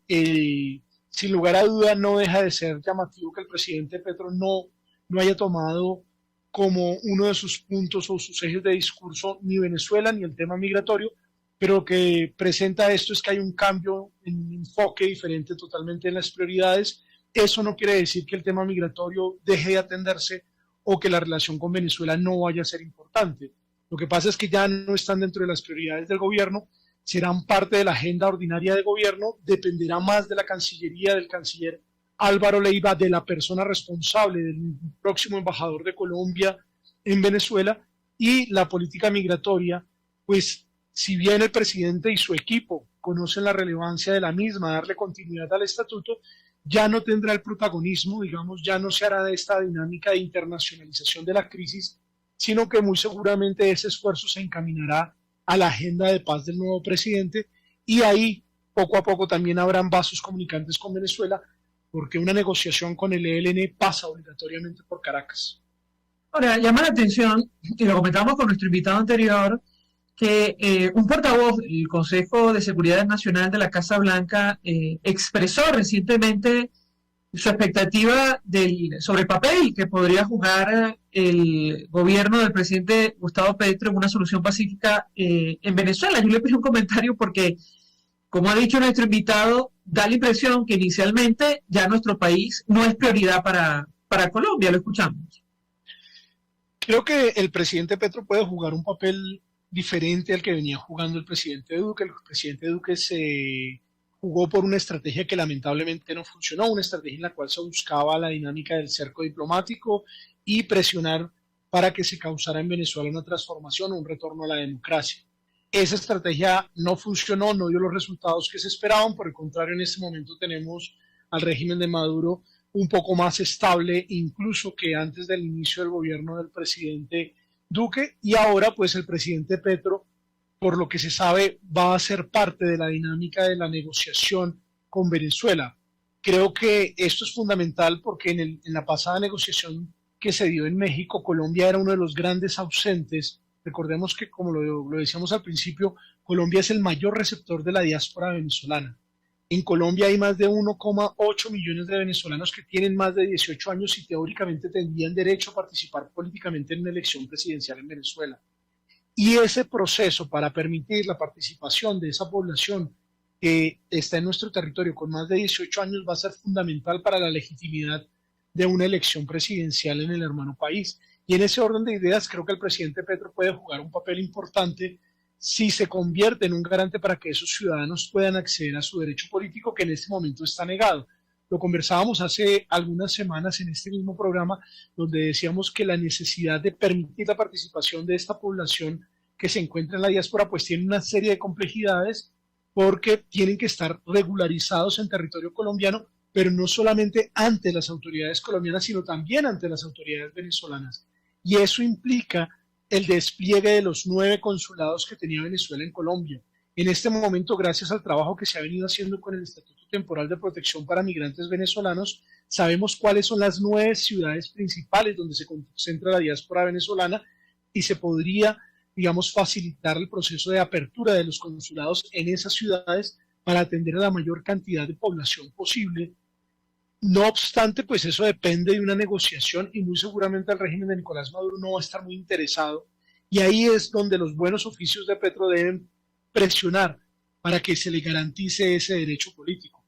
sin lugar a duda, no deja de ser llamativo que el presidente Petro no haya tomado como uno de sus puntos o sus ejes de discurso ni Venezuela ni el tema migratorio, pero lo que presenta esto es que hay un cambio, un enfoque diferente totalmente en las prioridades. Eso no quiere decir que el tema migratorio deje de atenderse o que la relación con Venezuela no vaya a ser importante. Lo que pasa es que ya no están dentro de las prioridades del gobierno, serán parte de la agenda ordinaria de gobierno, dependerá más de la Cancillería, del canciller Álvaro Leiva, de la persona responsable del próximo embajador de Colombia en Venezuela, y la política migratoria, pues si bien el presidente y su equipo conocen la relevancia de la misma, darle continuidad al estatuto, ya no tendrá el protagonismo, digamos, ya no se hará de esta dinámica de internacionalización de la crisis, sino que muy seguramente ese esfuerzo se encaminará a la agenda de paz del nuevo presidente y ahí poco a poco también habrán vasos comunicantes con Venezuela, porque una negociación con el ELN pasa obligatoriamente por Caracas. Ahora, llama la atención, y lo comentamos con nuestro invitado anterior, que un portavoz del Consejo de Seguridad Nacional de la Casa Blanca expresó recientemente su expectativa sobre el papel que podría jugar el gobierno del presidente Gustavo Petro en una solución pacífica en Venezuela. Yo le pedí un comentario porque, como ha dicho nuestro invitado, da la impresión que inicialmente ya nuestro país no es prioridad para Colombia. Lo escuchamos. Creo que el presidente Petro puede jugar un papel diferente al que venía jugando el presidente Duque. El presidente Duque se jugó por una estrategia que lamentablemente no funcionó, una estrategia en la cual se buscaba la dinámica del cerco diplomático y presionar para que se causara en Venezuela una transformación, un retorno a la democracia. Esa estrategia no funcionó, no dio los resultados que se esperaban, por el contrario, en este momento tenemos al régimen de Maduro un poco más estable, incluso que antes del inicio del gobierno del presidente Duque, y ahora pues el presidente Petro, por lo que se sabe, va a ser parte de la dinámica de la negociación con Venezuela. Creo que esto es fundamental porque en la pasada negociación que se dio en México, Colombia era uno de los grandes ausentes. Recordemos que, como lo decíamos al principio, Colombia es el mayor receptor de la diáspora venezolana. En Colombia hay más de 1,8 millones de venezolanos que tienen más de 18 años y teóricamente tendrían derecho a participar políticamente en una elección presidencial en Venezuela. Y ese proceso para permitir la participación de esa población que está en nuestro territorio con más de 18 años va a ser fundamental para la legitimidad de una elección presidencial en el hermano país. Y en ese orden de ideas creo que el presidente Petro puede jugar un papel importante si se convierte en un garante para que esos ciudadanos puedan acceder a su derecho político que en este momento está negado. Lo conversábamos hace algunas semanas en este mismo programa, donde decíamos que la necesidad de permitir la participación de esta población que se encuentra en la diáspora pues tiene una serie de complejidades porque tienen que estar regularizados en territorio colombiano, pero no solamente ante las autoridades colombianas, sino también ante las autoridades venezolanas. Y eso implica el despliegue de los 9 consulados que tenía Venezuela en Colombia. En este momento, gracias al trabajo que se ha venido haciendo con el Estatuto Temporal de Protección para Migrantes Venezolanos, sabemos cuáles son las 9 ciudades principales donde se concentra la diáspora venezolana y se podría, digamos, facilitar el proceso de apertura de los consulados en esas ciudades para atender a la mayor cantidad de población posible. No obstante, pues eso depende de una negociación y muy seguramente el régimen de Nicolás Maduro no va a estar muy interesado. Y ahí es donde los buenos oficios de Petro deben presionar para que se le garantice ese derecho político.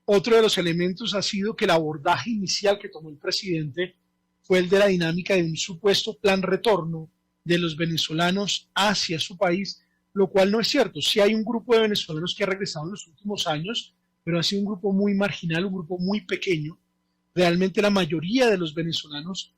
Otro de los elementos ha sido que el abordaje inicial que tomó el presidente fue el de la dinámica de un supuesto plan retorno de los venezolanos hacia su país, lo cual no es cierto. Sí hay un grupo de venezolanos que ha regresado en los últimos años, pero ha sido un grupo muy marginal, un grupo muy pequeño. Realmente la mayoría de los venezolanos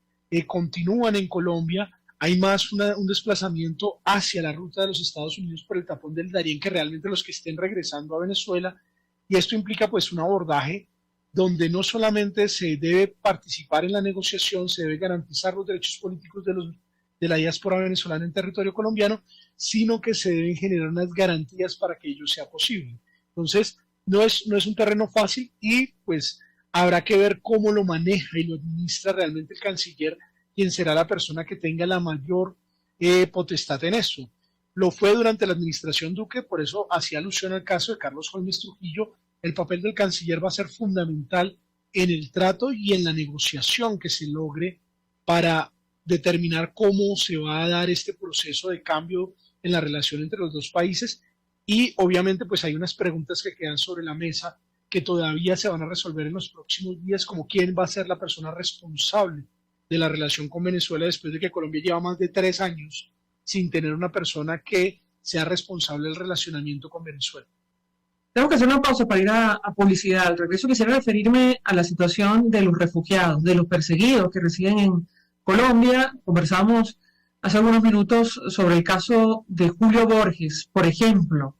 continúan en Colombia. Hay más un desplazamiento hacia la ruta de los Estados Unidos por el tapón del Darién que realmente los que estén regresando a Venezuela, y esto implica pues un abordaje donde no solamente se debe participar en la negociación, se debe garantizar los derechos políticos de la diáspora venezolana en territorio colombiano, sino que se deben generar unas garantías para que ello sea posible. Entonces, no es un terreno fácil y pues habrá que ver cómo lo maneja y lo administra realmente el canciller, quien será la persona que tenga la mayor potestad en esto. Lo fue durante la administración Duque, por eso hacía alusión al caso de Carlos Holmes Trujillo. El papel del canciller va a ser fundamental en el trato y en la negociación que se logre para determinar cómo se va a dar este proceso de cambio en la relación entre los dos países. Y obviamente pues hay unas preguntas que quedan sobre la mesa que todavía se van a resolver en los próximos días, como quién va a ser la persona responsable de la relación con Venezuela después de que Colombia lleva más de 3 años sin tener una persona que sea responsable del relacionamiento con Venezuela. Tengo que hacer una pausa para ir a publicidad. Al regreso quisiera referirme a la situación de los refugiados, de los perseguidos que residen en Colombia. Conversamos hace algunos minutos sobre el caso de Julio Borges, por ejemplo.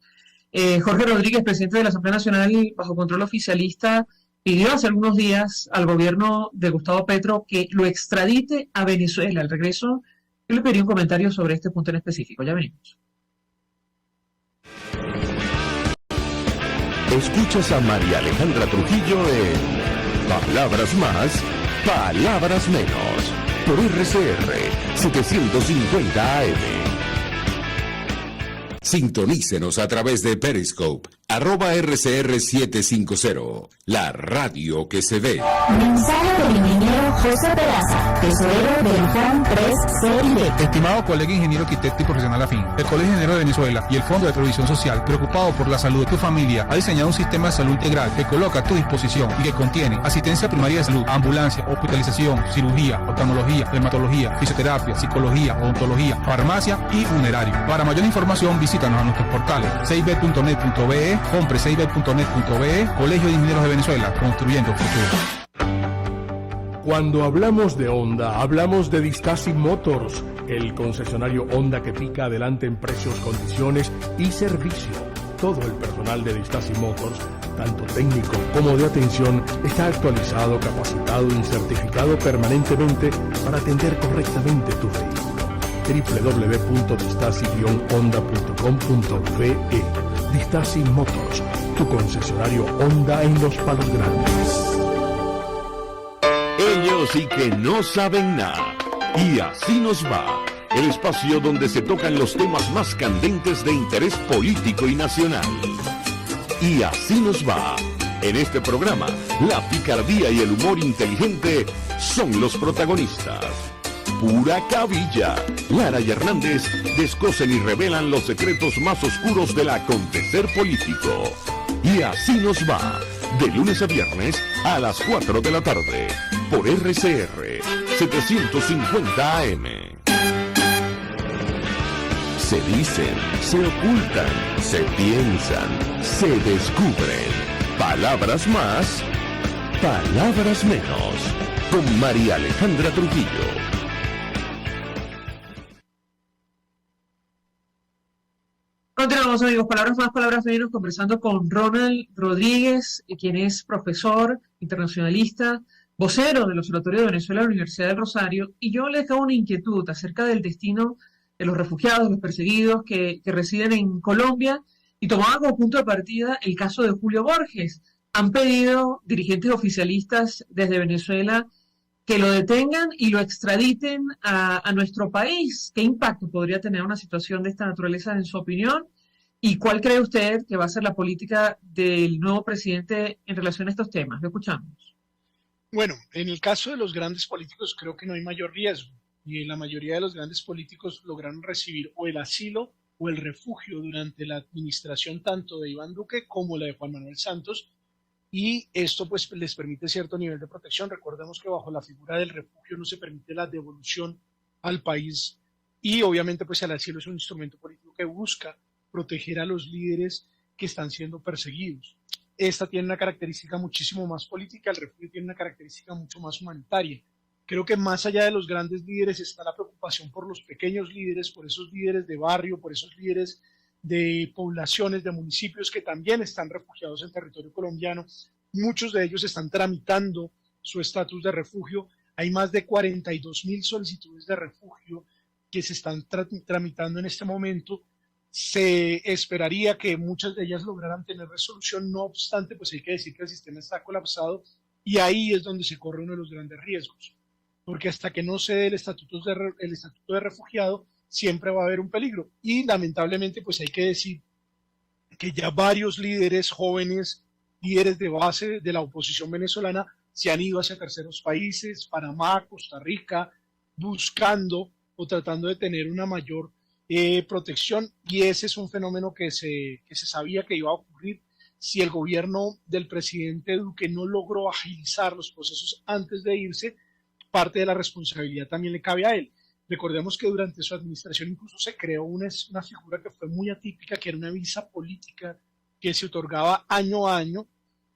Jorge Rodríguez, presidente de la Asamblea Nacional bajo control oficialista, pidió hace algunos días al gobierno de Gustavo Petro que lo extradite a Venezuela. Al regreso, yo le pedí un comentario sobre este punto en específico. Ya venimos. Escuchas a María Alejandra Trujillo en Palabras Más, Palabras Menos, por RCR 750 AM. Sintonícenos a través de Periscope, @RCR750, la radio que se ve. Mensaje del ingeniero José Peraza, tesorero del Juan Press CIB. Estimado colega ingeniero arquitecto y profesional afín, el Colegio de Enero de Venezuela y el Fondo de Previsión Social, preocupado por la salud de tu familia, ha diseñado un sistema de salud integral que coloca a tu disposición y que contiene asistencia primaria de salud, ambulancia, hospitalización, cirugía, oftalmología, dermatología, fisioterapia, psicología, odontología, farmacia y funerario. Para mayor información, visítanos a nuestros portales 6b.net.be, compre6b.net.be, Colegio de Ingenieros de Venezuela, construyendo futuro. Cuando hablamos de Honda, hablamos de Distasi Motors, el concesionario Honda que pica adelante en precios, condiciones y servicio. Todo el personal de Distasi Motors, tanto técnico como de atención, está actualizado, capacitado y certificado permanentemente para atender correctamente tu vehículo. www.distasi-honda.com.be. Distasi Motors, tu concesionario Honda en Los Palos Grandes. Ellos sí que no saben nada. Y así nos va. El espacio donde se tocan los temas más candentes de interés político y nacional. Y así nos va. En este programa, la picardía y el humor inteligente son los protagonistas. Pura cabilla. Lara y Hernández descosen y revelan los secretos más oscuros del acontecer político. Y así nos va. De lunes a viernes a las 4 de la tarde. Por RCR 750 AM. Se dicen, se ocultan, se piensan, se descubren. Palabras más, palabras menos. Con María Alejandra Trujillo. Continuamos, amigos, palabras más, palabras menos, conversando con Ronald Rodríguez, quien es profesor internacionalista, vocero del Observatorio de Venezuela de la Universidad del Rosario, y yo les hago una inquietud acerca del destino de los refugiados, los perseguidos que residen en Colombia, y tomaba como punto de partida el caso de Julio Borges. Han pedido dirigentes oficialistas desde Venezuela que lo detengan y lo extraditen a nuestro país. ¿Qué impacto podría tener una situación de esta naturaleza en su opinión? ¿Y cuál cree usted que va a ser la política del nuevo presidente en relación a estos temas? Lo escuchamos. Bueno, en el caso de los grandes políticos creo que no hay mayor riesgo. Y la mayoría de los grandes políticos lograron recibir o el asilo o el refugio durante la administración tanto de Iván Duque como la de Juan Manuel Santos. Y esto pues les permite cierto nivel de protección. Recordemos que bajo la figura del refugio no se permite la devolución al país y obviamente pues el asilo es un instrumento político que busca proteger a los líderes que están siendo perseguidos. Esta tiene una característica muchísimo más política, el refugio tiene una característica mucho más humanitaria. Creo que más allá de los grandes líderes está la preocupación por los pequeños líderes, por esos líderes de barrio, por esos líderes de poblaciones, de municipios que también están refugiados en territorio colombiano. Muchos de ellos están tramitando su estatus de refugio. Hay más de 42.000 solicitudes de refugio que se están tramitando en este momento. Se esperaría que muchas de ellas lograran tener resolución, no obstante, pues hay que decir que el sistema está colapsado y ahí es donde se corre uno de los grandes riesgos, porque hasta que no se dé el estatuto de refugiado, siempre va a haber un peligro. Y lamentablemente, pues hay que decir que ya varios líderes jóvenes, líderes de base de la oposición venezolana, se han ido hacia terceros países, Panamá, Costa Rica, buscando o tratando de tener una mayor protección, y ese es un fenómeno que se sabía que iba a ocurrir. Si el gobierno del presidente Duque no logró agilizar los procesos antes de irse, parte de la responsabilidad también le cabe a él. Recordemos que durante su administración incluso se creó una figura que fue muy atípica, que era una visa política que se otorgaba año a año,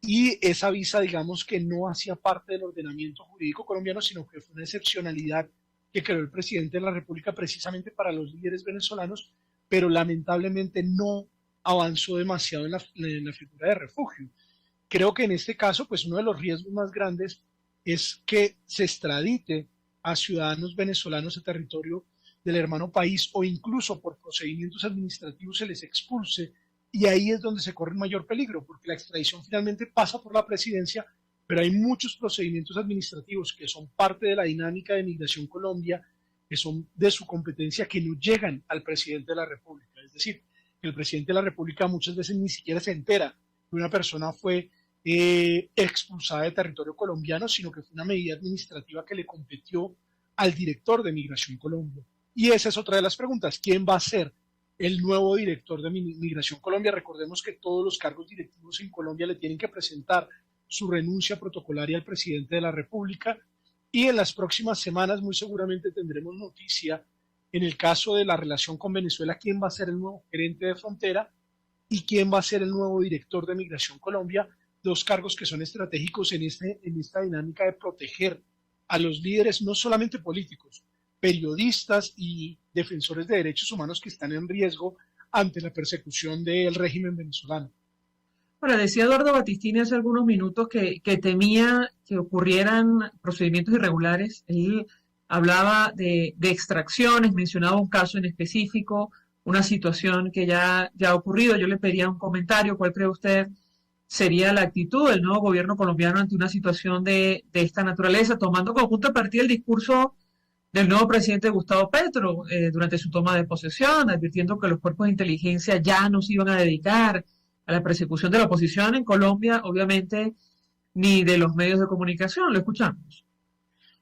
y esa visa, digamos que no hacía parte del ordenamiento jurídico colombiano, sino que fue una excepcionalidad que creó el presidente de la República precisamente para los líderes venezolanos, pero lamentablemente no avanzó demasiado en la figura de refugio. Creo que en este caso, pues uno de los riesgos más grandes es que se extradite a ciudadanos venezolanos a territorio del hermano país, o incluso por procedimientos administrativos se les expulse, y ahí es donde se corre el mayor peligro, porque la extradición finalmente pasa por la presidencia, pero hay muchos procedimientos administrativos que son parte de la dinámica de Migración Colombia, que son de su competencia, que no llegan al presidente de la República. Es decir, que el presidente de la República muchas veces ni siquiera se entera que una persona fue expulsada de territorio colombiano, sino que fue una medida administrativa que le competió al director de Migración Colombia. Y esa es otra de las preguntas: ¿quién va a ser el nuevo director de Migración Colombia? Recordemos que todos los cargos directivos en Colombia le tienen que presentar su renuncia protocolaria al presidente de la República, y en las próximas semanas muy seguramente tendremos noticia en el caso de la relación con Venezuela, quién va a ser el nuevo gerente de frontera y quién va a ser el nuevo director de Migración Colombia, dos cargos que son estratégicos en esta dinámica de proteger a los líderes, no solamente políticos, periodistas y defensores de derechos humanos que están en riesgo ante la persecución del régimen venezolano. Ahora, decía Eduardo Battistini hace algunos minutos que temía que ocurrieran procedimientos irregulares. Él hablaba de extracciones, mencionaba un caso en específico, una situación que ya ha ocurrido. Yo le pediría un comentario. ¿Cuál cree usted sería la actitud del nuevo gobierno colombiano ante una situación de esta naturaleza, tomando como punto de partida el discurso del nuevo presidente Gustavo Petro durante su toma de posesión, advirtiendo que los cuerpos de inteligencia ya no se iban a dedicar a la persecución de la oposición en Colombia, obviamente, ni de los medios de comunicación? Lo escuchamos.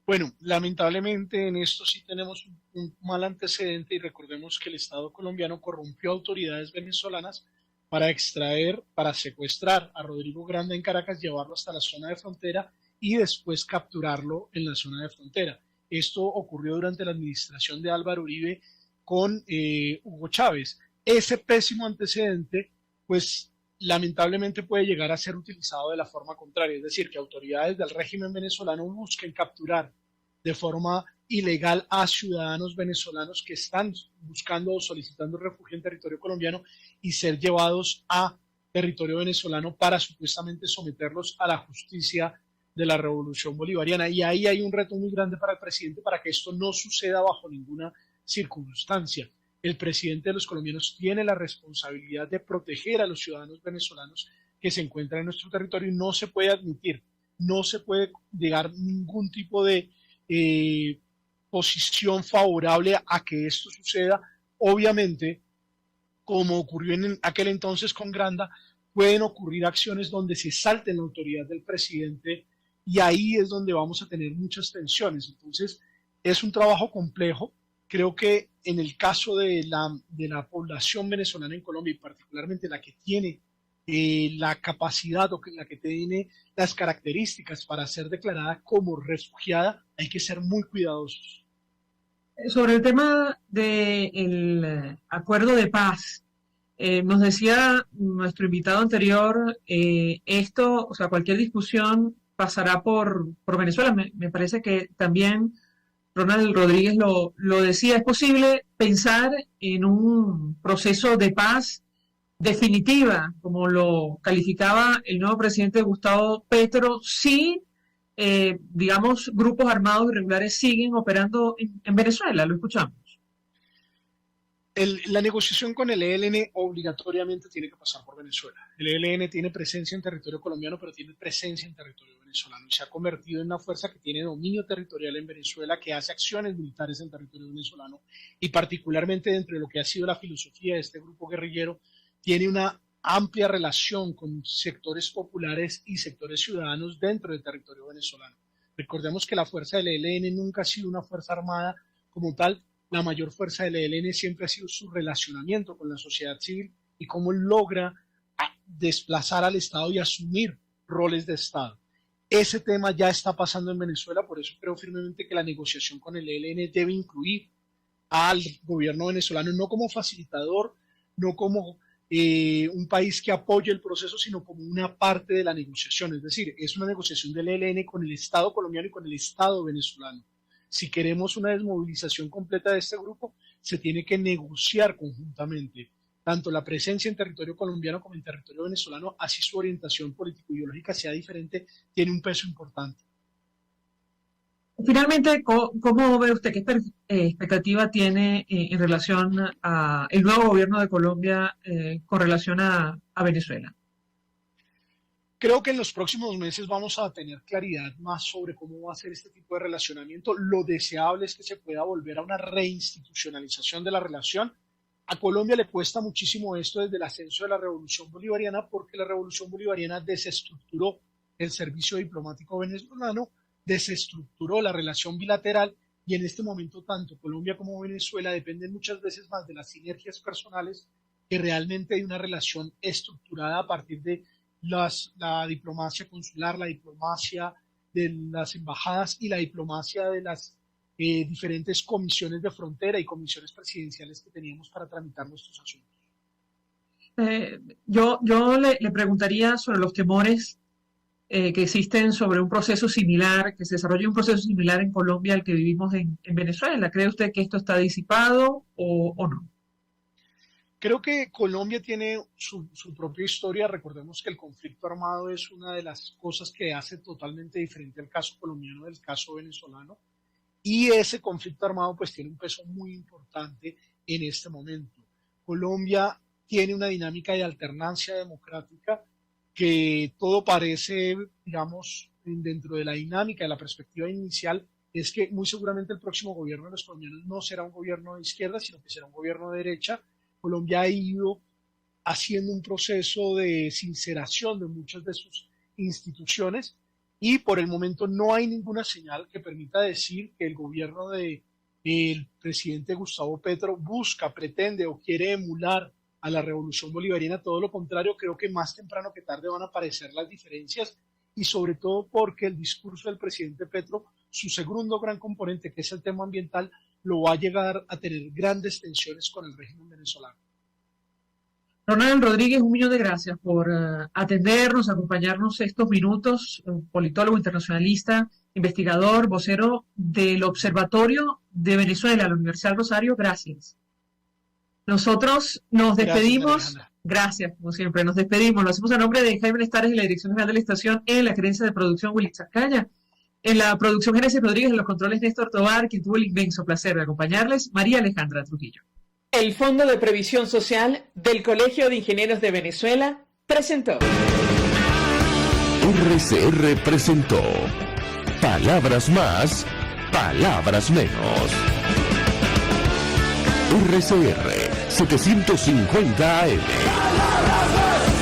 Bueno, lamentablemente en esto sí tenemos un mal antecedente, y recordemos que el Estado colombiano corrompió autoridades venezolanas para secuestrar a Rodrigo Granda en Caracas, llevarlo hasta la zona de frontera y después capturarlo en la zona de frontera. Esto ocurrió durante la administración de Álvaro Uribe con Hugo Chávez. Ese pésimo antecedente, pues lamentablemente puede llegar a ser utilizado de la forma contraria, es decir, que autoridades del régimen venezolano busquen capturar de forma ilegal a ciudadanos venezolanos que están buscando o solicitando refugio en territorio colombiano y ser llevados a territorio venezolano para supuestamente someterlos a la justicia de la Revolución Bolivariana. Y ahí hay un reto muy grande para el presidente para que esto no suceda bajo ninguna circunstancia. El presidente de los colombianos tiene la responsabilidad de proteger a los ciudadanos venezolanos que se encuentran en nuestro territorio, y no se puede admitir, no se puede llegar ningún tipo de posición favorable a que esto suceda. Obviamente, como ocurrió en aquel entonces con Granda, pueden ocurrir acciones donde se salte la autoridad del presidente, y ahí es donde vamos a tener muchas tensiones. Entonces, es un trabajo complejo. Creo que en el caso de la población venezolana en Colombia, y particularmente la que tiene la capacidad o la que tiene las características para ser declarada como refugiada, hay que ser muy cuidadosos. Sobre el tema del acuerdo de paz, nos decía nuestro invitado anterior, esto, o sea, cualquier discusión pasará por Venezuela. Me parece que también Ronald Rodríguez lo decía. ¿Es posible pensar en un proceso de paz definitiva, como lo calificaba el nuevo presidente Gustavo Petro, si, digamos, grupos armados irregulares siguen operando en Venezuela? Lo escuchamos. La negociación con el ELN obligatoriamente tiene que pasar por Venezuela. El ELN tiene presencia en territorio colombiano, pero tiene presencia en territorio venezolano, y se ha convertido en una fuerza que tiene dominio territorial en Venezuela, que hace acciones militares en territorio venezolano, y particularmente dentro de lo que ha sido la filosofía de este grupo guerrillero, tiene una amplia relación con sectores populares y sectores ciudadanos dentro del territorio venezolano. Recordemos que la fuerza del ELN nunca ha sido una fuerza armada como tal. La mayor fuerza del ELN siempre ha sido su relacionamiento con la sociedad civil y cómo logra desplazar al Estado y asumir roles de Estado. Ese tema ya está pasando en Venezuela, por eso creo firmemente que la negociación con el ELN debe incluir al gobierno venezolano, no como facilitador, no como un país que apoye el proceso, sino como una parte de la negociación. Es decir, es una negociación del ELN con el Estado colombiano y con el Estado venezolano. Si queremos una desmovilización completa de este grupo, se tiene que negociar conjuntamente tanto la presencia en territorio colombiano como en territorio venezolano, así su orientación político-ideológica sea diferente, tiene un peso importante. Finalmente, ¿cómo ve usted, qué expectativa tiene en relación a el nuevo gobierno de Colombia con relación a Venezuela? Creo que en los próximos meses vamos a tener claridad más sobre cómo va a ser este tipo de relacionamiento. Lo deseable es que se pueda volver a una reinstitucionalización de la relación, A Colombia le cuesta muchísimo esto desde el ascenso de la Revolución Bolivariana, porque la Revolución Bolivariana desestructuró el servicio diplomático venezolano, desestructuró la relación bilateral, y en este momento tanto Colombia como Venezuela dependen muchas veces más de las sinergias personales que realmente de una relación estructurada a partir de la diplomacia consular, la diplomacia de las embajadas y la diplomacia de las diferentes comisiones de frontera y comisiones presidenciales que teníamos para tramitar nuestros asuntos. Yo le preguntaría sobre los temores que existen sobre un proceso similar, que se desarrolle un proceso similar en Colombia al que vivimos en Venezuela. ¿Cree usted que esto está disipado o no? Creo que Colombia tiene su propia historia. Recordemos que el conflicto armado es una de las cosas que hace totalmente diferente el caso colombiano del caso venezolano. Y ese conflicto armado pues tiene un peso muy importante en este momento. Colombia tiene una dinámica de alternancia democrática que todo parece, digamos, dentro de la dinámica, de la perspectiva inicial, es que muy seguramente el próximo gobierno de los colombianos no será un gobierno de izquierda, sino que será un gobierno de derecha. Colombia ha ido haciendo un proceso de sinceración de muchas de sus instituciones y por el momento no hay ninguna señal que permita decir que el gobierno del presidente Gustavo Petro busca, pretende o quiere emular a la revolución bolivariana. Todo lo contrario, creo que más temprano que tarde van a aparecer las diferencias y sobre todo porque el discurso del presidente Petro, su segundo gran componente, que es el tema ambiental, lo va a llegar a tener grandes tensiones con el régimen venezolano. Ronald Rodríguez, un millón de gracias por atendernos, acompañarnos estos minutos, politólogo internacionalista, investigador, vocero del Observatorio de Venezuela, la Universidad del Rosario. Gracias. Nosotros nos despedimos. Gracias, como siempre. Nos despedimos. Lo hacemos a nombre de Jaime Lestares y la Dirección General de la Estación, en la gerencia de producción Willy Zacaya, en la producción Génesis Rodríguez, en los controles Néstor Tobar, quien tuvo el inmenso placer de acompañarles, María Alejandra Trujillo. El Fondo de Previsión Social del Colegio de Ingenieros de Venezuela presentó. RCR presentó Palabras Más, Palabras Menos. RCR 750 AM.